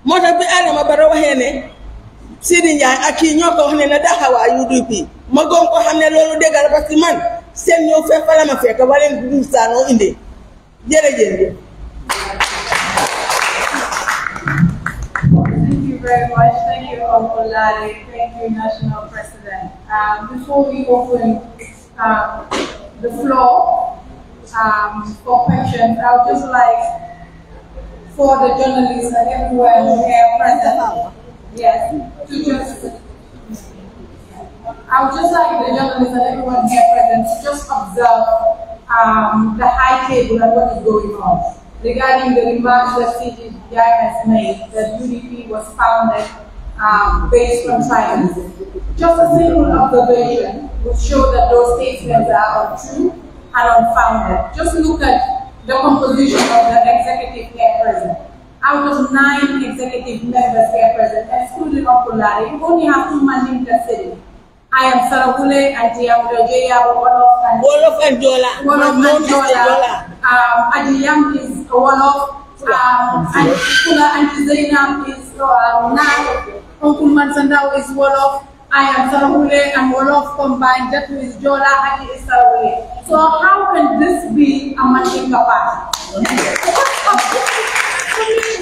moo tax bi Adama Barrow waxee ne Sidi Ndiaye ak kii ñoo ko wax ne na daxawaa UDP ma gëm ko xam ne loolu dëgg la parce que man seen ñëw fekk fa la ma fekk ba leen du saanoo indi jërëjëf. Thank you very much. Thank you, Olare. Thank you, National President. Before we open the floor for questions, I would just like for the journalists and everyone here present, yes, to just, I would just like the journalists and everyone here present to just observe the high table and what is going on regarding the remarks that Sidi Ndiaye has made that UDP was founded based on tribalism. Just a simple observation would show that those statements are untrue and unfounded. Just look at the composition of the executive here present. Out of 9 executive members here present, excluding Okulari, you only have 2 Mandinka sitting. I am Sarahule and Tiamudojeya, Wolof and Jola. Adiyam is Wolof, and Kula and Zainab is Nang. Uncle Mansandao is Wolof. I am Sarahule and Wolof combined. That is Jola, Adi is Sarahule. So how can this be a Mandinka party?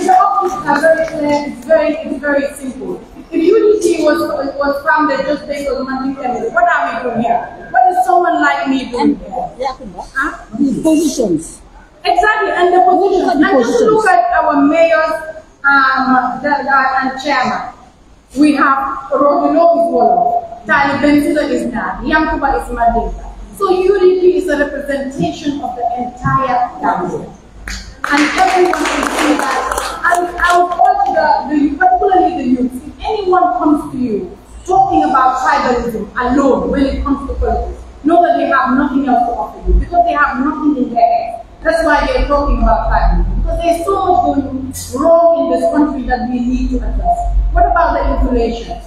The options are very clear. It's very simple. If UDP was founded just based on Mandinka, what are we doing here? What is someone like me doing here? The positions. Exactly, and the positions. And just look at our mayors and chairman. We have Rodilo is Wolof, Tali Benzila is Nad, Yankuba is Mandinka. So UDP is a representation of the entire government. And everyone can see that. And I would urge particularly the youth, if anyone comes to you talking about tribalism alone when it comes to politics, know that they have nothing else to offer you because they have nothing in their head. That's why they're talking about tribalism. Because there's so much going wrong in this country that we need to address. What about the inflation?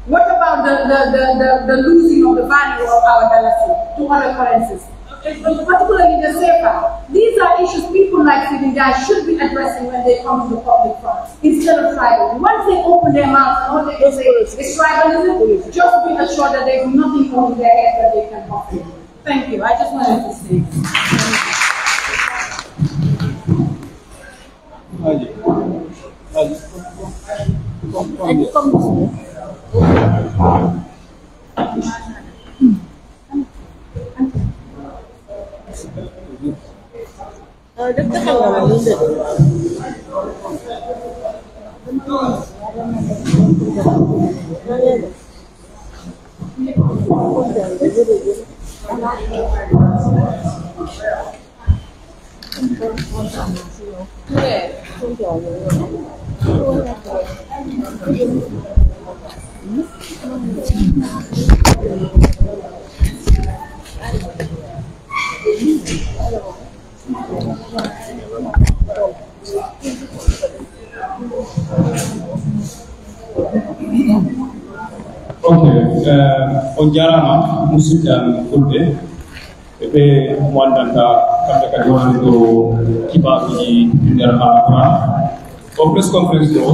What about the losing of the value of our dollar to other currencies? Particularly the SEPA. These are issues people like Sidi Ndiaye should be addressing when they come to the public front instead of tribalism. Once they open their mouth and all they can say is tribalism, just be assured that there is nothing on their head that they can offer you. Thank you. I just wanted to say. on jarama musidɗan fulɓe ɓe wandanta kamɓe kadi wonanɗo kibaɓeji nder alquran o press conference ɗo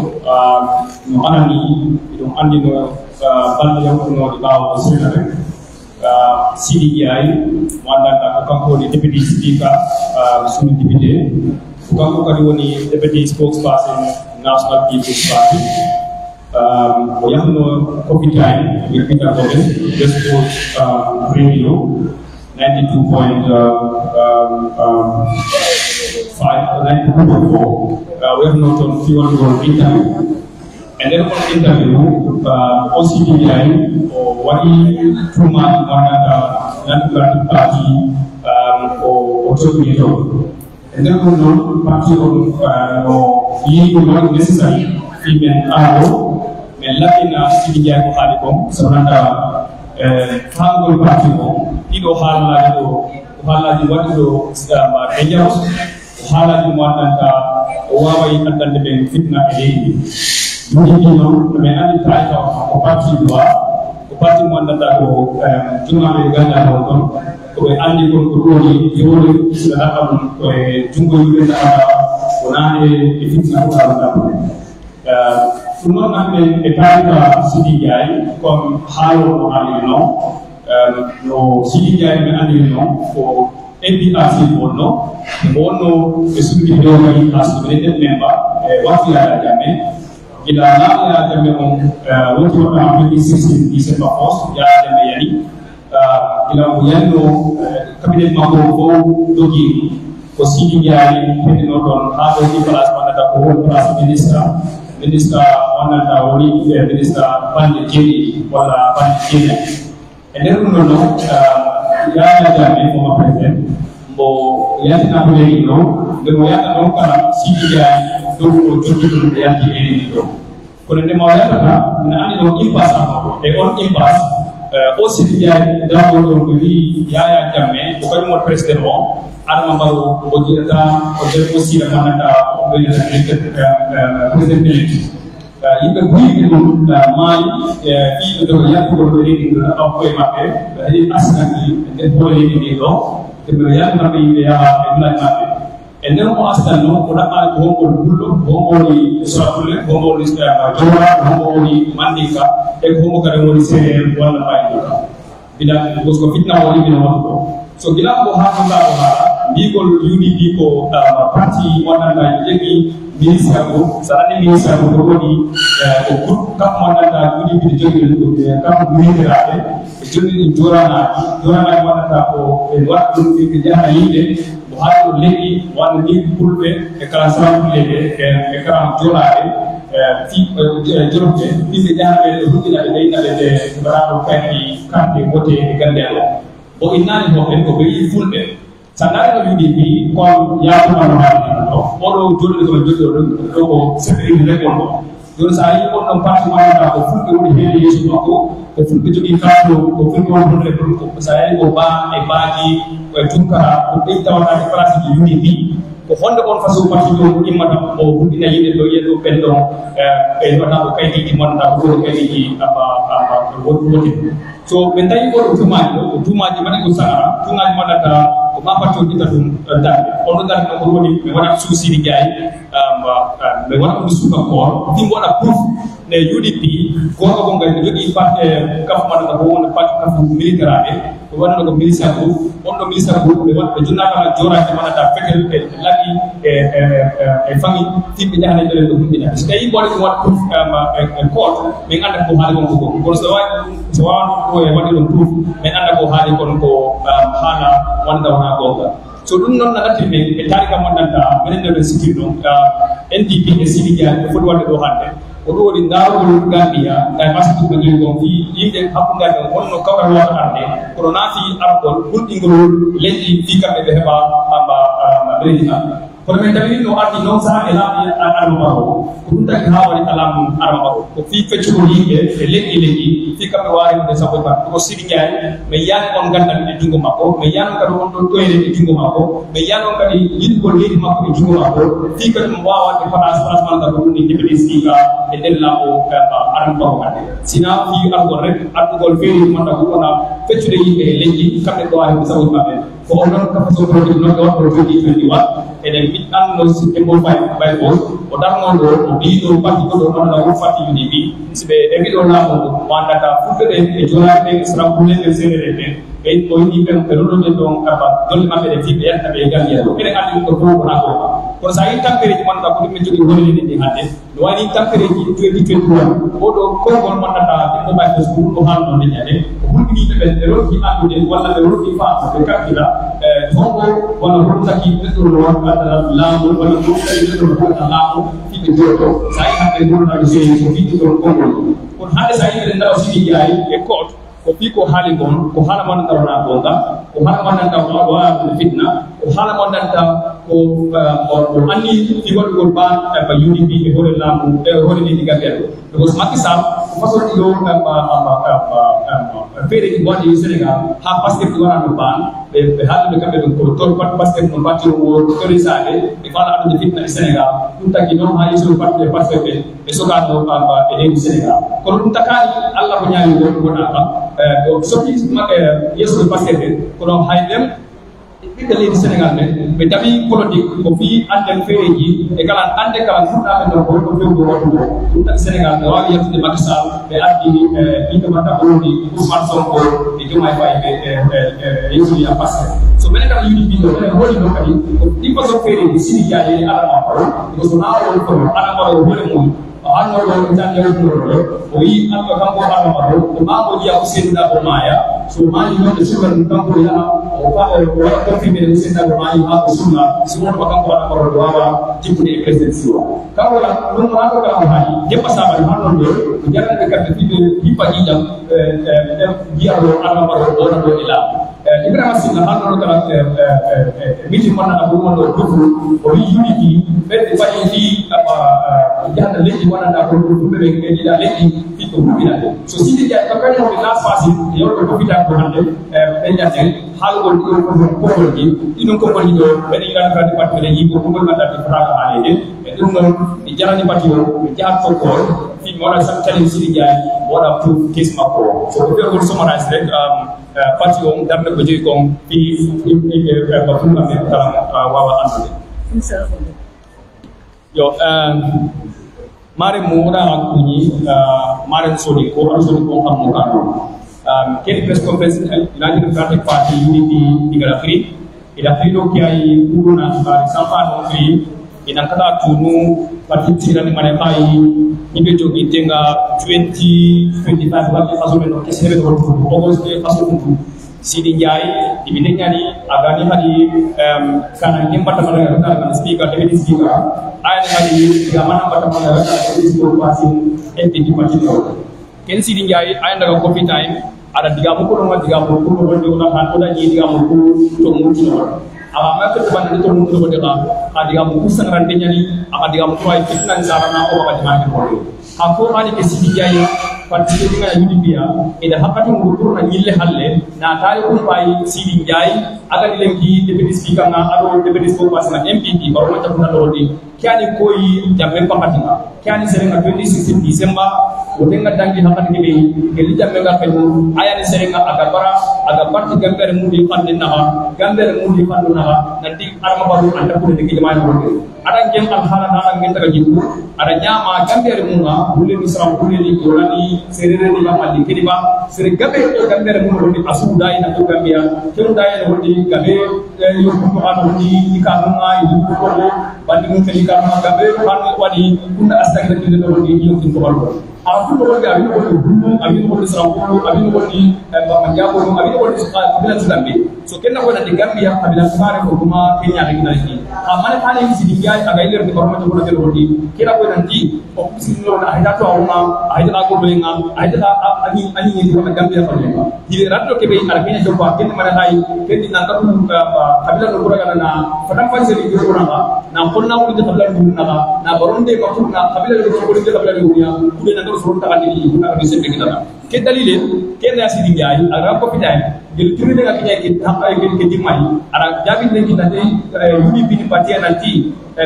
no anani ɗum andino balɗe yawtunoɗe ɓawo sénare Sidi Ndiaye wandanta ko kanko woni deputy speaker sunu député ko kanko kadi woni deputy spokesperson National People's Party o yahno coffee time with Peter Gomez, West Coast Radio 92.4. We have not on few interview. And then on interview, OCDI or Wadi Truman, National Party or 𝒂𝒄𝒄𝒏. And then on party on you not necessary female arrow. Lakina Sidi Ndiaye ko haali kon sonata fangol parti o ɗiɗo haalaji ɗo ko haalaji waɗi ɗo islam ɓe jaw haalaji mo waɗanta o waaway addande ɓen fitna e leydi ɗum noon no ɓe andi tawi taw ko parti loi ko parti mo andata ko jumale ganda ko ko be andi ko ko ni yori sala am ko jungo yube na ona e fitna ko ala funo nambe e tariqa sidi jay comme halo no ali no sidi jay me andi no ko NDRC bonno bonno e subiti do ngi as benete member e wati ala jamme ila la jamme on wati wata am 2016 December 1st ya jamme yani ila mo yanno cabinet mako ko dogi ko sidi jay pedino don ha do di place manata ko place minister manata woni minister bande jeni wala bande jeni e der no ya jamme ko ma president bo ya na ko le no de mo ya ta don kala sidi jay do ko jodo ya ti eni do ko ne mo ya ta na ani do impasse ko e on impasse o sidi jay da ko do ni ya jamme ko mo president mo arma baro o jirata o de ko sira manata o be president elect yimɓe guyiɓe ɗum maayi ɗiɗo ɗo yakkuɗo leydi ɗo ɗon koye maɓɓe heɗi asnaki e nder hoore leydi ndi ɗo teɓe yalmaɓe yimɓe yaha e village maɓɓe e nder mo astan noon ko ɗaɓɓani ko hombol gulɗo ko homboli sorakulle ko homboli jowra ko homboli mandinka e ko hombo kadi woni séréer walla baynoka bila parce que fitna o yimɓe no waɗu ɗo so gila ko ha gonɗa o haala mbigol UDP ko parti wonɗanɗa jogui ministre ko sarani ministre ko woni ko groupe kam wonɗanɗa UDP de jogui kam ministraɓe e joni jorana wonɗanɗa ko e waɗa ɗum ɓe jaha yimɓe mo haali ɗo leɗɗi wonde ni fulɓe e kala sababuleɓe e kala joraɓe jorobɓe ɓiɓɓe jahaɓe huɗɗinaɓe leynaɓe ɓe mbaɗaɗo kaydi carte voté e gandelo o innani hoɓen ko ɓe yi fulɓe sandare no UDP kon yatumano haali ɗo oɗo jolɗe koɓe joɗɗo ɗo ko sécurité régon ɗo joni sa yi on ɗon parti manata ko fulɓe woni heede yeeso makko ko fulɓe jogui karto ko fulɓe won honde ɗum ko sa yayi ko ba e baaji e tunkara ko ɓeyi tawatade place ji UDP ko honde on façon parti ɗo immata o huɗɗina yimɓe ɗo yiya ɗo ɓen ɗon ɓe waɗa ko kaydiji monnata ko ɗo kaydiji wote so ɓe dañi oɗo tumaji ɗo ko tumaji mbaɗi ko sahara tumaji mbaɗata ko ma parti o ƴitta ɗum darde on ɗo darde ɗo ko woni ɓe waɗat suusidi jaayi ɓe waɗa ɗum suka koor ɗi waɗa proof ne UDP gonga gonga ɓe jogui parti kafu mbaɗata ko wonde parti kafu militaire ɓe waɗano ko ministére groupe on ɗo ministére groupe ɓe waɗa ɓe jonnakala joraji mbaɗata fetel e laaɓi e fangi timɓe jahane ɓe ɗo humbina so tawi mboɗe ɗum waɗa proof e court min anda ko haali gonko go kono so wawano ko e waɗi ɗum proof min anda ko haali kono ko haala wonda wona gonga so ɗum noon nanati men e tarika monnanta minen ɗo ɓe sikiri ɗum NDP e Sidi Dia ɓe foti waɗde ɗo hannde ko ɗum woni ndaarugol Gambia e masituɓe joni ɗon fi yimɓe hakkundaɓe wonno kawral wata arde kono naati argol hulɗingol leydi fi kamɓe ɓe heɓa président kono min tawi no ardi noon saha e laaɓi Adama Barrow ko ɗum tagi ha waɗi alamu Adama Barrow ko fi feccugol yimɓe e leƴƴi fi kamɓe wawiɗe sappo e pat ko Sidi Ndiaye mi yiyani on gandal e junngo makko mi yiyani kadi on ɗon toyre e junngo makko mi yiyani on kadi yiɗgol leydi makko e junngo makko fi kadi mo wawa wadde place manta ko ɗum ni député speaker e nder laaɓo Adama Barrow kadi sina fi argol rek ardugol feeri manta ko wona feccude yimɓe e leƴƴi kamɓe ɗo wawi sappo e maɓɓe ko on noon kapa so produit noon ɗo waɗɗo 2021 enen miɗɗanno embol bay bos o darnon ɗo o mbiɗo parti goɗo ɗonɗa won fatti UDP si ɓe eɓiɗo laamu wandata fulɓe ɓe e jonaɓe ɓe sarakulle ɓe sénére ɓe ɓe o yini ɓe ɓe ɗoɗoɓe ɗon kaba dolle maɓɓe ɗe fi ɓe yetta ɓe Gambia ɗo ɓeɗen andi ɗum ɗo fof wona goɗa kono sa yi tampereji mannata ko ɗum min jogui golleɗe ɗi hannde no wani tampereji 2021 oɗo konngol mannata ɗimɗo bay bos ko ɗum ɗo haalno leñade ko hulɓiniɓe ɓe ɓe rokki andude walla ɓe rokki faama ɓe kakkila hongo walla hoɗum taki neɗɗo no waɗa laamu walla ɗum taki neɗɗo no waɗa laamu fiɓe joɗo sa yi hannde gurnaɗo seyi ko fiɗi ɗon konngol kono hannde sa yi eɗen ndawa Sidi Ndiaye e cote ko fi ko haali gon ko haala monnanta wona gonga ko haala monnanta wona fitna ko haala monnanta ko anni fi waɗugol ban ba UDP e hoore laamu e hoore leydi Gambia ɗo because Macky Sall ko façon ɗiɗo feere ɗi waɗi Sénégal ha Pastef ɗi waɗano ban ɓe be haali be kambe ko to parce que no parti o autorisade e fala adu fitna e Sénégal dum taki non ha yeso parti parce que e soka no ba e Sénégal ko dum takani Allah ko nyaami ko na ko soki yeso parce que ko no haydem ɓiɓɓe leydi Sénégal ɓe ɓe daɓi politique ko fii anden feereji e kala ande kala fuɗɗaɓe ɗo ko fewdo wotugo ɗum tagi Sénégal ɓe wawi yettude Macky Sall ɓe addi yimɓe mbatta woni Ousmane Sonko e Diomaye Faye ɓe yettudi a Pastef so minen kala yiɗi mbiɗo minen hooli ɗo kadi ɗi façon feereji Sidi Dia e Adama Barrow ko so nawol kono Adama Barrow hole mum hanno ɗo jande wutnoɗo o yi anko kanko Adama Barrow ko mako jiya ko seeduɗa ko maaya so maayi noon ɓe sukan ɗum kanko yaha o waɗa confirmé ɗum seeduɗa ko maayi ha ko sunna si wonma kanko Adama Barrow ɗo wawa jippude e président siwa kanko ɗum hanno kala ko haali jeppa sabani han ɗon ɗo ko jaraniɓe kamɓe fiɓe hippa ƴiƴam jiyaɗo Adama Barrow ɗo wona ɗo e laamu Ibrahima Silla han ɗon kala meeting monnana ɗum wonɗo dufu o wi UDP ɓeɗe fayi fi jahata leƴƴi wonanda ko ɗumɓe ɓe ɗiɗa leƴƴi fiɗɗo huɓinade so Sidi Dia ko kañum woni las facile yewɗo profita ko hannde ɓe jaten haalugol konngol ji ɗiɗum konngol ji ɗo ɓeɗe yiɗani kadi parti ɓeɗe yii ko konngol ganduɗa ɗi fotaka haalede e ɗum noon ɗi jarani parti o ɓe jahat fokkol fi waɗa challenge Sidi Dia waɗa pour case makko so ko feewgol summarise rek parti o darde ko jogi kon fi bafunga ɓe kala wawa andude yo mare mo wona kuñi mare soni ko xam mo kanu quelle press conference United Democratic Party UDP digala free ila free do ki ay kuruna ba sampa no free ina kata tunu parti tirani mane kai ibe jogi tenga 2025 ba faso no kesebe do August de faso Sidi Njai dibine nyani agani hadi kana nyemba tamana kana speaker deputy speaker aya hadi gamana batamana deputy speaker passing MP party ken Sidi Njai aya daga coffee time ada digamu ko no digamu ko no wonde ona han oda ni digamu ko to muti no ama makko to bande to muti no de ka digamu ko sangrante nyani ama digamu ko ay fitna sarana o ba dimani ko ako ani ke Sidi Njai parti de nga UDP ida hakati ngutur na nyille halle na tayi ko pay Sidi Njai aga dilengi deputy speaker na ado deputy spokesperson na MPP baro ma tabuna do di kyani koyi jambe pakatinga kyani serenga 26 December otenga dangi hakati ke be ke jambe ga kaymo ayani serenga aga bara aga parti gambere mudi fande na ha gambere mudi fandu na ha nanti arma baru anda ko de ke jamaay ko ada ngem al hala na ngem taga jibu ada nyama gambere munga bulle misra bulle ni golani serere ni yamalli kediba sere gabe to gambere mun woni asuda ina to gambia kero dai no woni gabe yo ko ana woni ikanuma yi ko bandi mun kali kanuma gabe han wadi kunna astagre de no woni yo tin ko balbo aku ko ga abi ko sra ko abi ko ni ba manja ko abi ko kabila tulambe so kenna ko na de gambia kabila sare ko kuma kenya ga ina ni amana kale ni Sidi Njai aga iler de barma ko de woni kira ko nanti ko sinno na hayda to awma hayda ko benga hayda ani ni ko gambia ko ni di ratto ke be armenia do ko ken mana hay ken di nanga kabila no ko na fadam fa seri ko na ponna ko de kabila no na baronde ko na kabila ko de kabila no ya ku de nanga so ta ni ko na be se be kita ke dalile ke na Sidi Njai ara ko pitay gel trimine ga kinya ke tapay gel ke dimay ara jabi ne kita de UDP ni parti nanti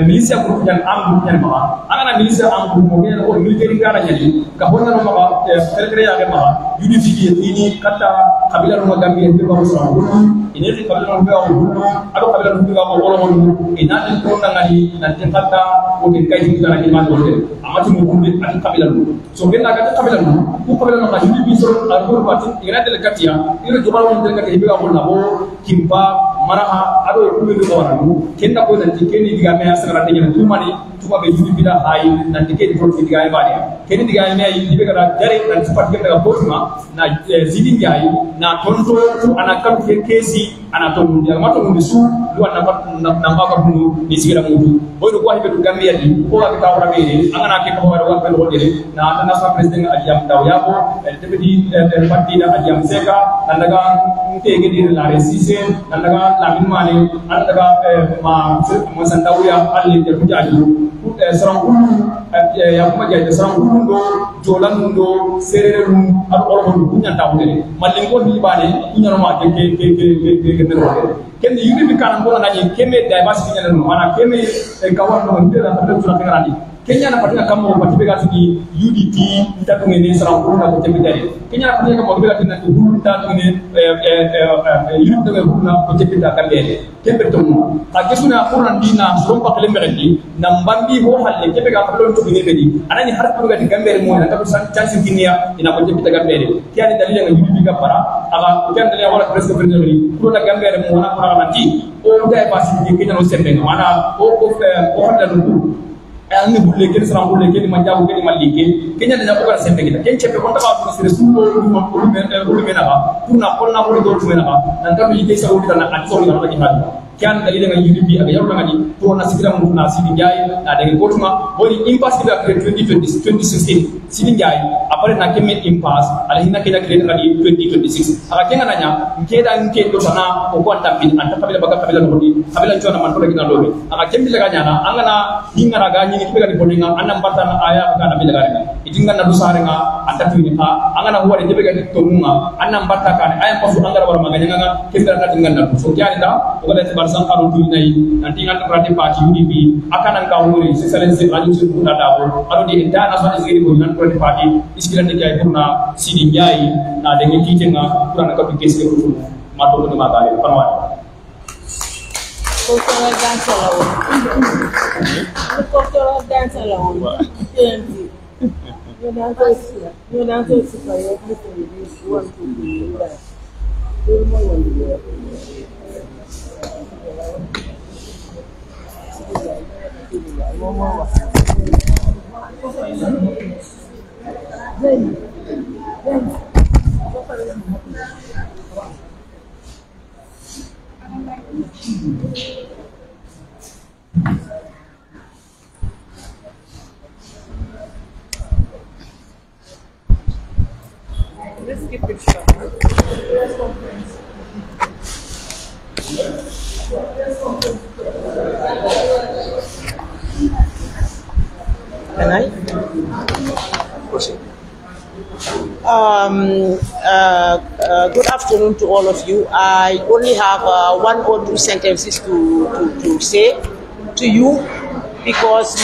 milisia group yang am group yang ma ana milisia am group mo ngene ko military ngara nyali ka honna no ma kere ya ga ma UDP ni kata kabila no Gambia be ko so ini di kabila no ko ado kabila no ko wolo mo ina di ko nangani nanti kata ko de kay ni ngara ni ma do de amati mo ko de ati kabila no so ngena ga kabila no ko kabila no UDP so algo parti ina de katia ina jubal won de katia be ko na bo kimba maraha ado ko be do wala kenna ko nanti keni diga me asara de nyana tumani tuma be UDP da hay nanti keni ko diga e bani keni diga me ay dibe ga jare nanti parti ga botuma na Sidi Njai na tonto ana kam ke kesi ana to mun ya mato mun su lu na ba ko mun ni sigira mudu boy do ko hibe do Gambia di ko ga ta wara be angana ke ko wara wa ko de na na sa president ajam daw ya ko deputy parti da ajam seka andaga ke ge di la resise andaga lamin mane andaga ma sandaw ya alle de ko jaju ko sarangulu ya kuma jaje sarangulu do jolan do serere dum al orbo kunya tawde malingo ni bane kunya no ma ke ken yudi bi kan ngona nani keme diversity nyana no mana keme kawan no ndela tabe tuna kanani Kenya na patika kama wapatibe gati UDP mtatu ngene sarangulu na kutembea Kenya na patika kama wapatibe gati hulu mtatu ngene UDP na hulu kutembea kambele kembe tomu akesuna kurna ndina sompa kelemberandi na mbambi ho halle kebe ga palo to ngene bedi anani harfu gati kambele mo na tabu chance kinia ina kutembea kambele kiani dalili ya UDP ga para aga kiani dalili wala press conference ni kurna kambele mo na kuna mati o dai basi Kenya no sembe mana o hada ndu ani bulle ken sara bulle ken manjabu ken malike kenya na ko sembe kita ken chepe konta ba ko sire sulo ko mena ba kuna konna ko do mena ba nan kam yike sa wudi na atso na ki hadu kyan dalile nga UDP aga yaru ngani to na sikira mun na Sidi Njai na daga kotuma boni impasse ba 2016 Sidi Njai apare na kemme impasse ala hina kenya kire ngani 2026 aga kenga nanya nkeda nke do sana ko ko anta bin anta kabila baga kabila no di kabila njona man ko gina lobe aga kembi laga nyana angana hinga raga nyi ki bega ni boninga anam batana aya ka na bilaga ni idinga na dusare nga anta tuni ha angana huwa de bega ni tonunga anam bataka ni aya ko fu angara wala maganya nga kembira ka tinga na so kyani da ko le barsan karu tu nay nanti ngal parti parti UDP akana ka hore excellency ali su da dabo ado di international security ko nan parti iskila de jay kurna Sidi Njai na de ngi kitenga kurana ka kesi ko mato ko ma dale panwa cultural dance alone. Cultural dance alone. You don't to for everything you want to do. Do more one day. Let's keep it short. Can I? Good afternoon to all of you. I only have one or two sentences to say to you because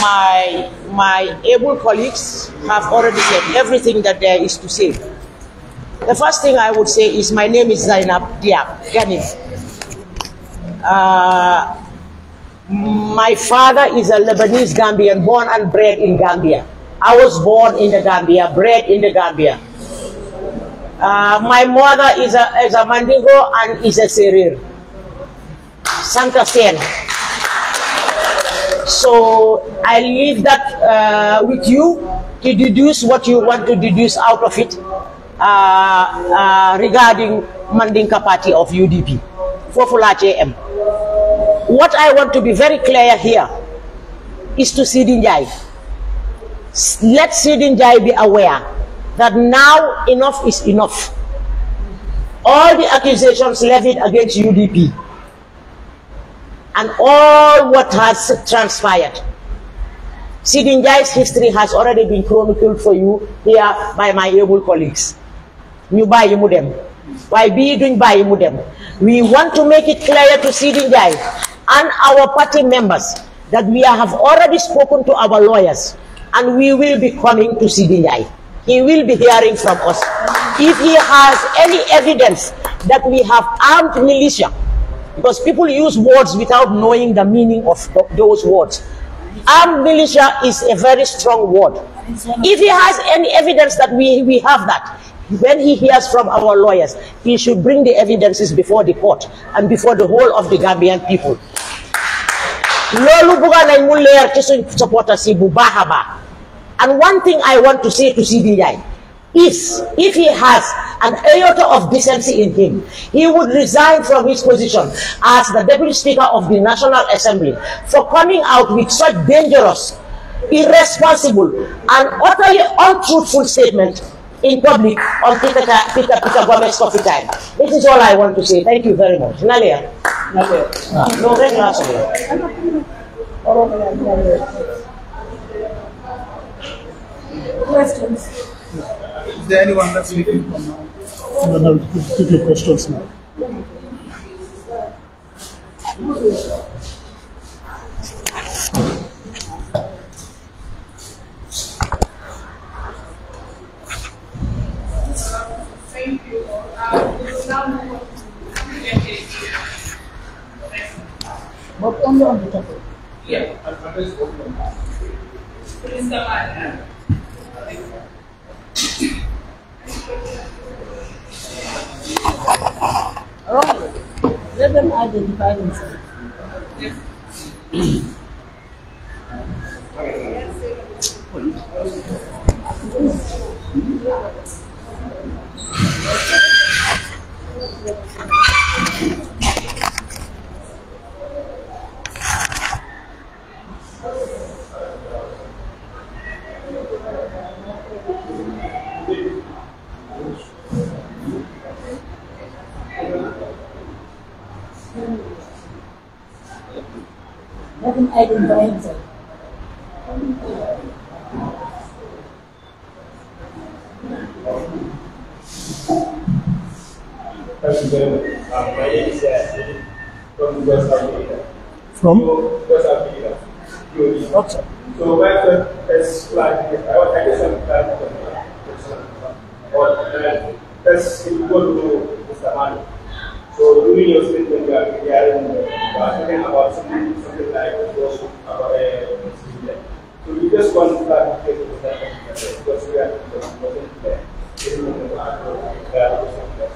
my able colleagues have already said everything that there is to say. The first thing I would say is my name is Zainab Diab Ghanim. My father is a Lebanese Gambian, born and bred in Gambia. I was born in the Gambia, bred in the Gambia. My mother is a Mandingo and is a Serir, Santa Fe. So I leave that with you to deduce what you want to deduce out of it regarding Mandinka party of UDP, Fofolache M. What I want to be very clear here is to Sidi Njai. Let Sidi Njai be aware that now enough is enough. All the accusations levied against UDP and all what has transpired. Sidi Njai's history has already been chronicled for you here by my able colleagues. You buy them. Why be doing buy them? We want to make it clear to Sidi Njai and our party members that we have already spoken to our lawyers and we will be coming to Sidi Njai. He will be hearing from us. If he has any evidence that we have armed militia, because people use words without knowing the meaning of those words. Armed militia is a very strong word. If he has any evidence that we have that, when he hears from our lawyers, he should bring the evidences before the court and before the whole of the Gambian people. And one thing I want to say to CBI is, if he has an iota of decency in him, he would resign from his position as the Deputy Speaker of the National Assembly for coming out with such dangerous, irresponsible, and utterly untruthful statement in public on 𝒘𝒘𝒘𝒃𝒆 coffee time. This is all I want to say. Thank you very much. Nalia. No regular. questions? Is there anyone that's speaking from now? And I'll take your questions now. Thank you. But only on the topic. Yeah. All right. Let them identify themselves. Let them identify himself. My name is from 𝒂𝒄𝒄𝒏. From? 𝒂𝒄𝒄𝒏. Okay. So my first flag, I guess I'm first if you go to Mr. Manu. So during your statement, you are talking about something like about so we just want to clarification because we are wasn't there.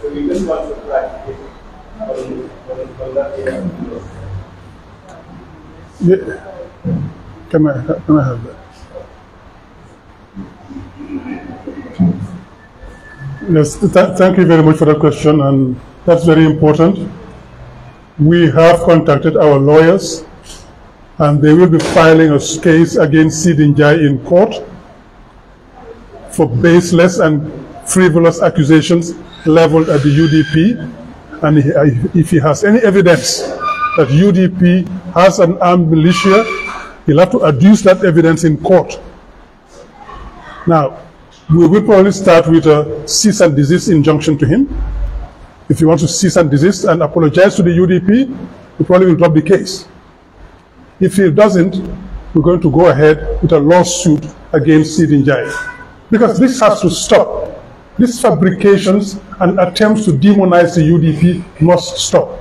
So we just want to clarification on that area. Yeah. Can I have that? Yes, thank you very much for that question, and that's very important. We have contacted our lawyers, and they will be filing a case against 𝒕𝒉𝒊𝒔 in court for baseless and frivolous accusations leveled at the UDP. And if he has any evidence that UDP has an armed militia, he'll have to adduce that evidence in court. Now, we will probably start with a cease and desist injunction to him. If he wants to cease and desist and apologize to the UDP, we probably will drop the case. If he doesn't, we're going to go ahead with a lawsuit against 𝒕𝒉𝒊𝒔. Because this has to stop. These fabrications and attempts to demonize the UDP must stop.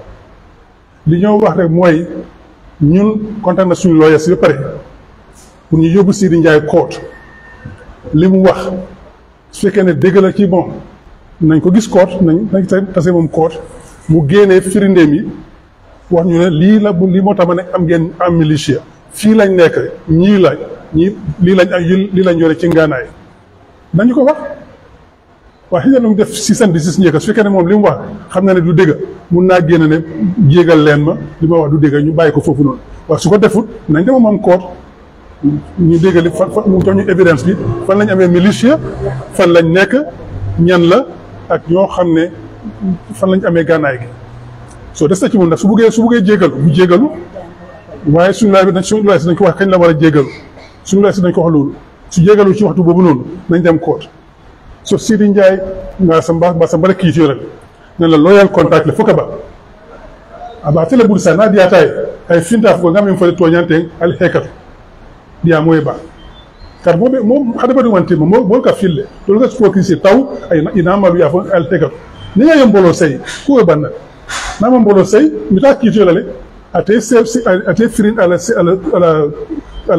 Li ñoo wax rek mooy ñun contact na suñu lawyer si ba pare pour ñu yóbbu 𝒕𝒉𝒊𝒔 court. li mu wax su fekkee ne dëgg la ci moom nañ ko gis court nañ tase moom court mu génnee firindeem yi wax ñu ne lii moo tax ma ne am ngeen am militia fii lañ nekk ñii lii lañ yore ci ngaanaay nañu ko wax waaye xëy na mu def cease and desist njëkk su fekkee ne moom li mu wax xam na ne du dëgg mun naa génn ne jégal leen ma li ma wax du dëgg ñu bàyyi ko foofu noonu waaye su ko defut nañ dem moom court ñu déggali mu jox ñu évidence bi fan lañ amee militia fan lañ nekk ñan la ak ñoo xam ne fan lañ amee gànnaay gi soo des na ci mun nag su buggee jégalu bu jégalu waaye suñu laaj bi dañ ko wax kañ la war a jégalu suñu laaj si dañ ko wax loolu su jégalu ci waxtu boobu noonu nañ dem court so 𝒕𝒉𝒊𝒔 nga sa mbara kiitorel ne la loyal contact le foka ba aba tele bur sa na diatay ay finta ko ngam fo toñante al hekatu dia moy ba kar mo hada ba wanti mo ka fille to ga focus taw ay ina malu ya fo al hekatu ni ya mbolo sey ko banna na ma mbolo sey mi ta kiitorele ate firin ala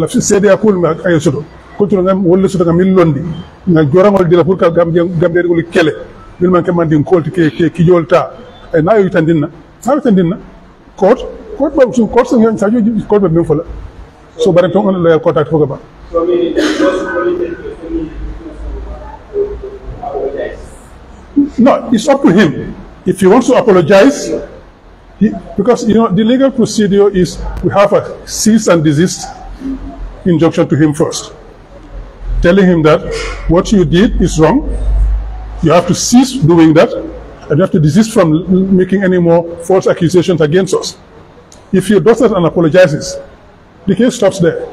cede akul ma ay soto ko to ngam wolle soto ngam millondi nga jorangol dila pour ka gambe ngol kele bil man ke mandi kolti ke ki jolta ay na yo tandinna court ba sun court sen sa joji court ba min fola so bare ton on loyal contact foga ba So we apologize. No, it's up to him if he wants to apologize. Because the legal procedure is we have a cease and desist injunction to him first, telling him that what you did is wrong. You have to cease doing that, and you have to desist from making any more false accusations against us. If he does that and apologizes, the case stops there.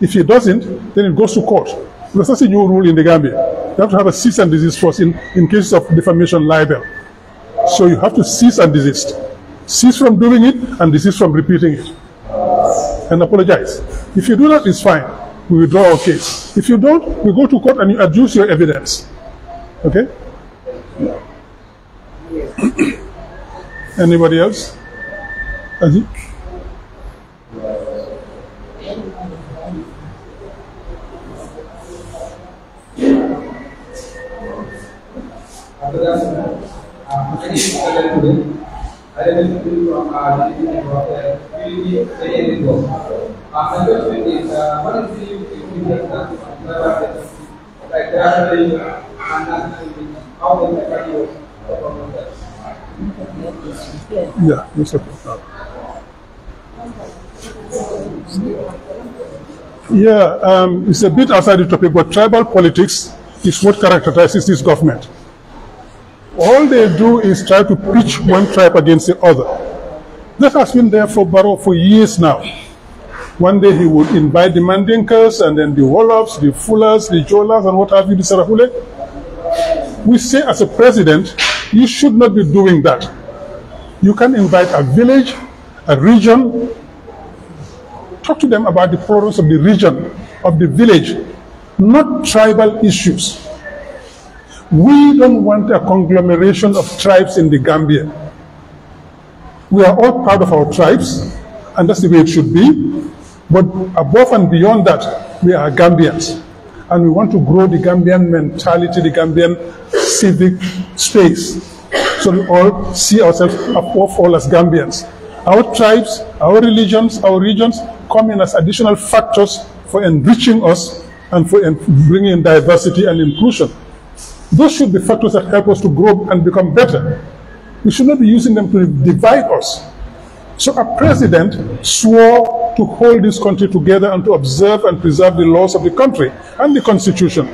If he doesn't, then it goes to court. Because that's a new rule in the Gambia. You have to have a cease and desist force in cases of defamation libel. So you have to cease and desist. Cease from doing it and desist from repeating it. And apologize. If you do that, it's fine. We withdraw our case. If you don't, we go to court and you adduce your evidence. Okay? Anybody else? Aji? Yeah, Mr. Yeah, it's a bit outside the topic, but tribal politics is what characterizes this government. All they do is try to pitch one tribe against the other. That has been there for Barrow for years now. One day he would invite the Mandinkas and then the Wolofs, the Fullers, the Jolas, and what have you, the Sarahule. We say as a president, you should not be doing that. You can invite a village, a region, talk to them about the problems of the region, of the village, not tribal issues. We don't want a conglomeration of tribes in the Gambia. We are all proud of our tribes, and that's the way it should be. But above and beyond that, we are Gambians. And we want to grow the Gambian mentality, the Gambian civic space. So we all see ourselves above all as Gambians. Our tribes, our religions, our regions come in as additional factors for enriching us and for bringing in diversity and inclusion. Those should be factors that help us to grow and become better. We should not be using them to divide us. So a president swore to hold this country together and to observe and preserve the laws of the country and the Constitution.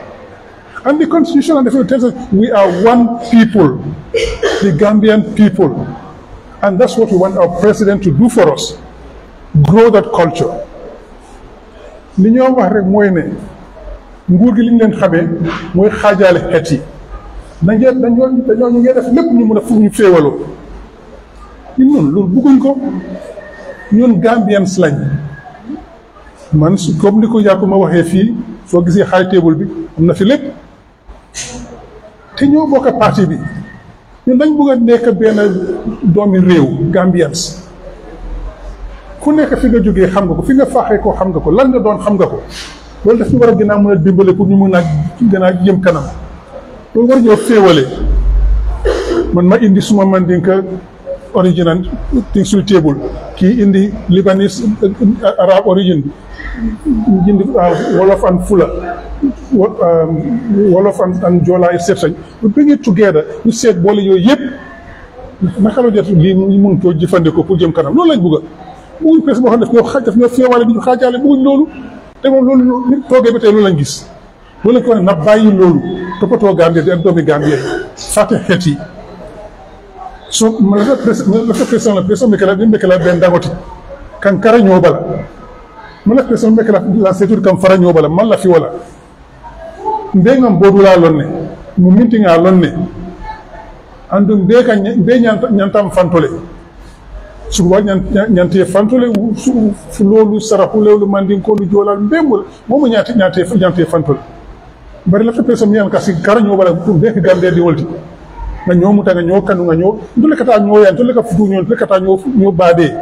And the Constitution and the Freedom tells us we are one people, the Gambian people. And that's what we want our president to do for us. Grow that culture. Li ñoo wax rek mooy ne nguur gi li ñu leen xamee mooy xaajaale xeet yi. dañoo ñu ngi def lépp ñu mën a fu ñu féewaloo. ñun loolu bëgguñ ko. ñun Gambians lañ. man comme ni ko Yakuma waxee fii soo gisee high table bi am na fi lépp. te ñoo bokk parti bi. ñun dañ bëgg a nekk benn doomi réew Gambians. ku nekk fi nga jógee xam nga ko fi nga faaxee ko xam nga ko lan nga doon xam nga ko loolu daf ñu war a gën a mën a dimbale pour ñu mën a gën a jëm kanam loolu war ñoo féewale man ma indi suma mandinka original thing sul table kii indi Lebanese Arab origin bi indi Wolof and Fula Wolof and Jola etc. We bring it together ñu seet boole yooyu yëpp naka la jot lii ñu mën koo jëfandikoo pour jëm kanam loolu lañ bëgg bëgguñ presse boo xam ne daf ñoo féewaale di ñu xaajaale bëgguñ loolu te moom loolu nit toogee ba tey loolu lañ gis loolu lañ ko wax ne na bàyyi loolu toppatoo Gambie di ak doomi Gambie fàtte xeet yi so la pression mbekela ben dangoti kan kara ñoobala mala pression mbekela la setur kam fara ñoobala man la fi wala mbengam bodula lonne mu mintinga lonne andum be ka be ñantam fantole suba ñante fantole fu loolu sarahulewlu mandinkolu joolal mbembol momo ñante fantole bari la pression ñan kasi kara ñoobala be ka Gambie di wolti nga ñoo muta nga ñoo kanu nga ñoo ndule kata ñoo yan ndule ka futu ñoo ndule kata ñoo baade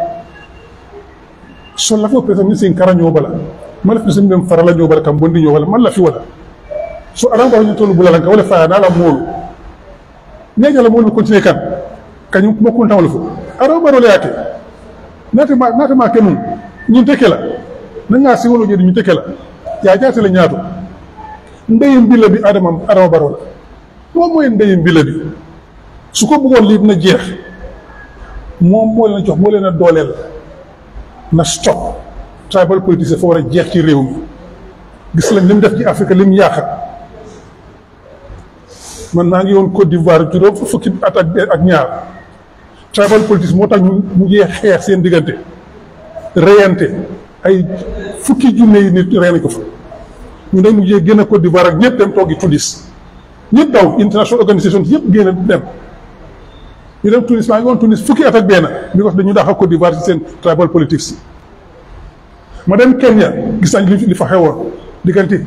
so la fo pression sin kara ñoo bala mala fi sin dem farala ñoo bala kam bondi ñoo wala man la fi wala so aran ko ñu tolu bulala ka wala fa na la molu ñeña la molu continuer kan kañu ko kun tawlu fo aro baro le yake nata ma kenun ñun tekela na nga si wolo jodi ñu tekela ya jaate la ñaato ndeyum billa bi adama baro la moom mooy ndeyum billa bi su ko bëggoon lii na jeex moom moo leen a jox moo leen a dooleel na stop tribal politics dafa war a jeex ci réew mi gis lañ li mu def ci Afrique li mu yàq man maa ngi woon Côte d'Ivoire juróom fukki at ak ñaar tribal politics moo tax ñu mujjee xeex seen diggante reyante ay fukki junne yi nit rey nañ ko fa ñu dañ mujjee génn Côte d'Ivoire ak ñëpp dem toogi Tunis ñëpp daw international organisation yëpp génn dem ñu dem Tunis maa ngi woon Tunis fukki at ak benn bi ko dañu daax a Côte d'Ivoire ci seen tribal politics yi ma dem Kenya gis nañ li fa xewoon diggante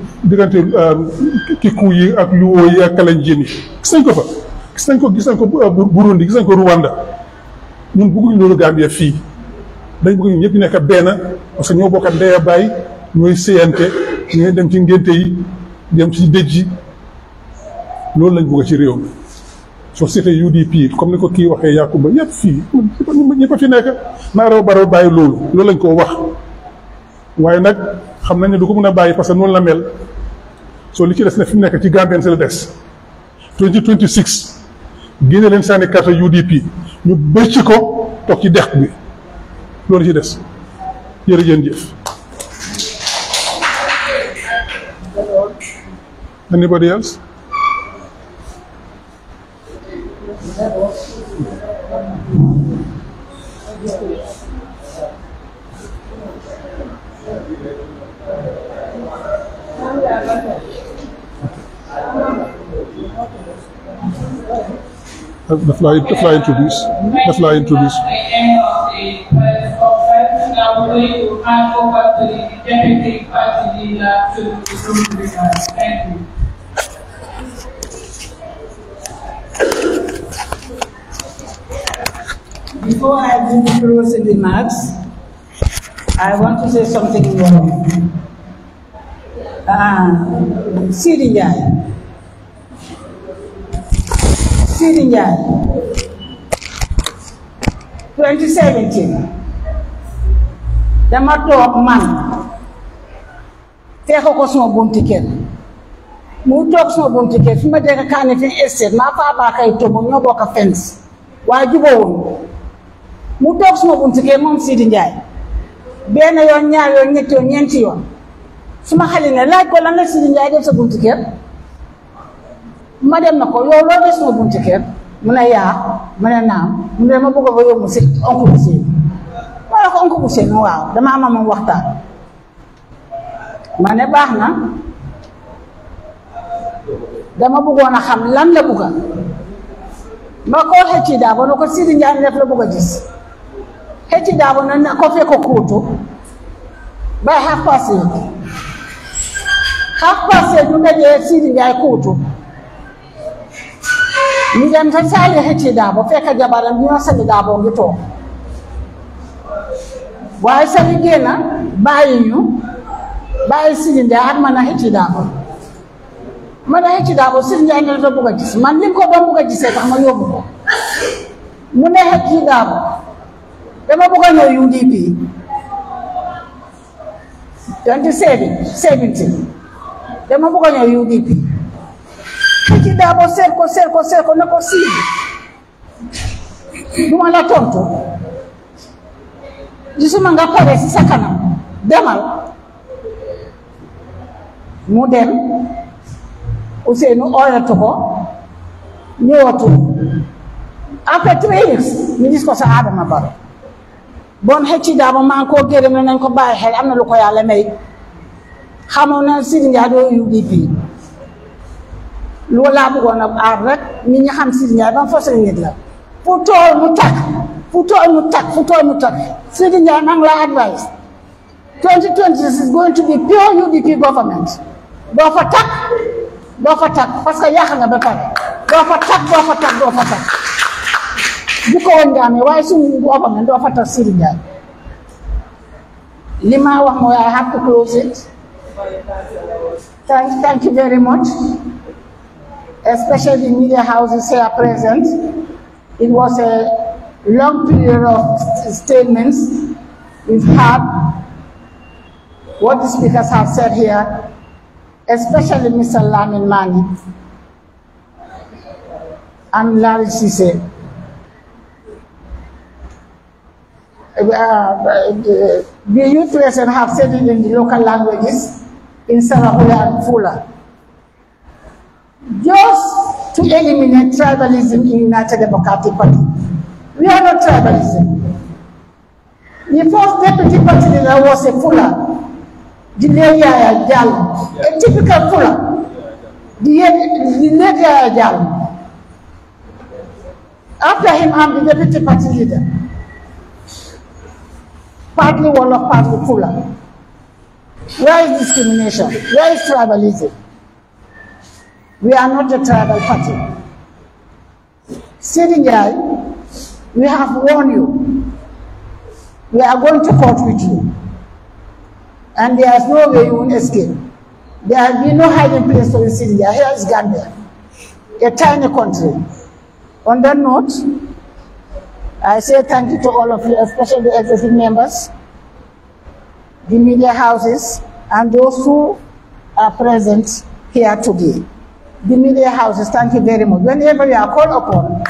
Kikuyu yi ak Luo yi ak Kalenjin yi gis nañ ko fa gis nañ ko Burundi gis nañ ko Rwanda ñun bëgguñ loolu Gambia fii dañ bëgg ñun ñëpp ñu nekk benn parce que ñoo bokkat ndey a baay ñooy séyante ñooy dem ci ngénte yi dem ci dëj yi loolu lañ bëgg ci réew mi société UDP comme ni ko kii waxee Yakuba yëpp fii ñëpp a fi nekk naa raw baro bàyyi loolu lañ ko wax waaye nag xam nañ ne du ko mën a bàyyi parce que noonu la mel soo li ci des ne fi mu nekk ci Gambien si la des 2026 génne leen sànni carte UDP ñu bëcc ko toog ci dex bi loolu ci des jërëjëf. Anybody else? The fly introduce. Now we're going to hand over to the deputy party leader to close the remarks. Thank you. Before I do the closing remarks, I want to say something more. Sidi Njai, 2017, dama toog man fekk ko suma bunti kër mu toog suma bunti kër fi ma dégg kaane fi estate maa faa baa kay toog ñoo bokk fence waaye jubóowuñ mu toog suma bunti kër moom Sidi Njai benn yoon ñaar yoon ñetti yoon ñeenti yoon suma xale ne laaj ko lan la Sidi Njai def sa bunti kër ma dem na ko yow loo def suma bunti kër mu ne yaa mu ne naam mu ne ma bëgg ba yóbbu si oncle Sidi ma ne ko oncle Sidi waaw dama am moom waxtaan ma ne baax na dama bëggoon a xam lan la bëgga ma ko xëcci daabo ne ko Sidi Njai def la bëgg a gis xëcci daabo ne ko fekk ko kuutu bay 8:30 8:30 ñu dajee Sidi Njai kuutu ñu dem sa saali xëcci daabo fekk jabaram bi ñoo sali daabo ngi toog waaye sali génn bàyyi Sidi Njai ak man a xëcci daabo man a xëcci daabo Sidi Njai ne la bëgg a gis man li ko doon bëgg a gisee tax ma yóbbu ko mu ne xëcci daabo dama bëgg a ñëw UDP 2017 dama bëgg a ñëw UDP xëcci daabo seet ko ne ko Sidi du ma la tontu gisuma nga pare si sa kanam demal mu dem Ousseynou ooyatu ko ñëwatu après 3 weeks ñu gis ko sa Adama Barrow bon xëcci daabo maa ngi koo gërëm nañ ko bàyyi xel am na lu ko yàlla may xamoon na Sidi Njai doo UDP loolu laa bëggoon a aar rek nit ñi xam Sidi Njai ba mu fas nit la fu tool mu takk Sidi Njai maa ngi la advice 2020 is going to be pure UDP government doo fa takk parce que yàq nga ba pare doo fa takk bu ko woon nga amee waaye suñu government doo fa takk Sidi Njai li ma wax mooy I have to close it. Thank you very much, especially the media houses here present. It was a long period of statements. We've had what the speakers have said here, especially Mr. Lamin Mani and Larry Sise. The youth present have said it in the local languages, in Sarahula and Fula. Just to eliminate tribalism in United Democratic Party. We are not tribalism. The first deputy party leader was a Fula. the late Yaya Jallow, a typical Fula, the late Yaya Jallow. After him, I'm the deputy party leader. Partly Wolof, partly Fula. Where is discrimination? Where is tribalism? We are not a tribal party. Sitting here, we have warned you. We are going to court with you. And there is no way you will escape. There will be no hiding place for you sitting here. Here is Gambia, a tiny country. On that note, I say thank you to all of you, especially the executive members, the media houses, and those who are present here today. The media houses, thank you very much. Whenever you are called upon,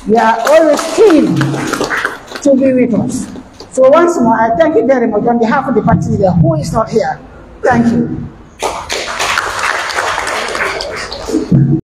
we are always keen to be with us. So once more, I thank you very much on behalf of the party leader who is not here. Thank you.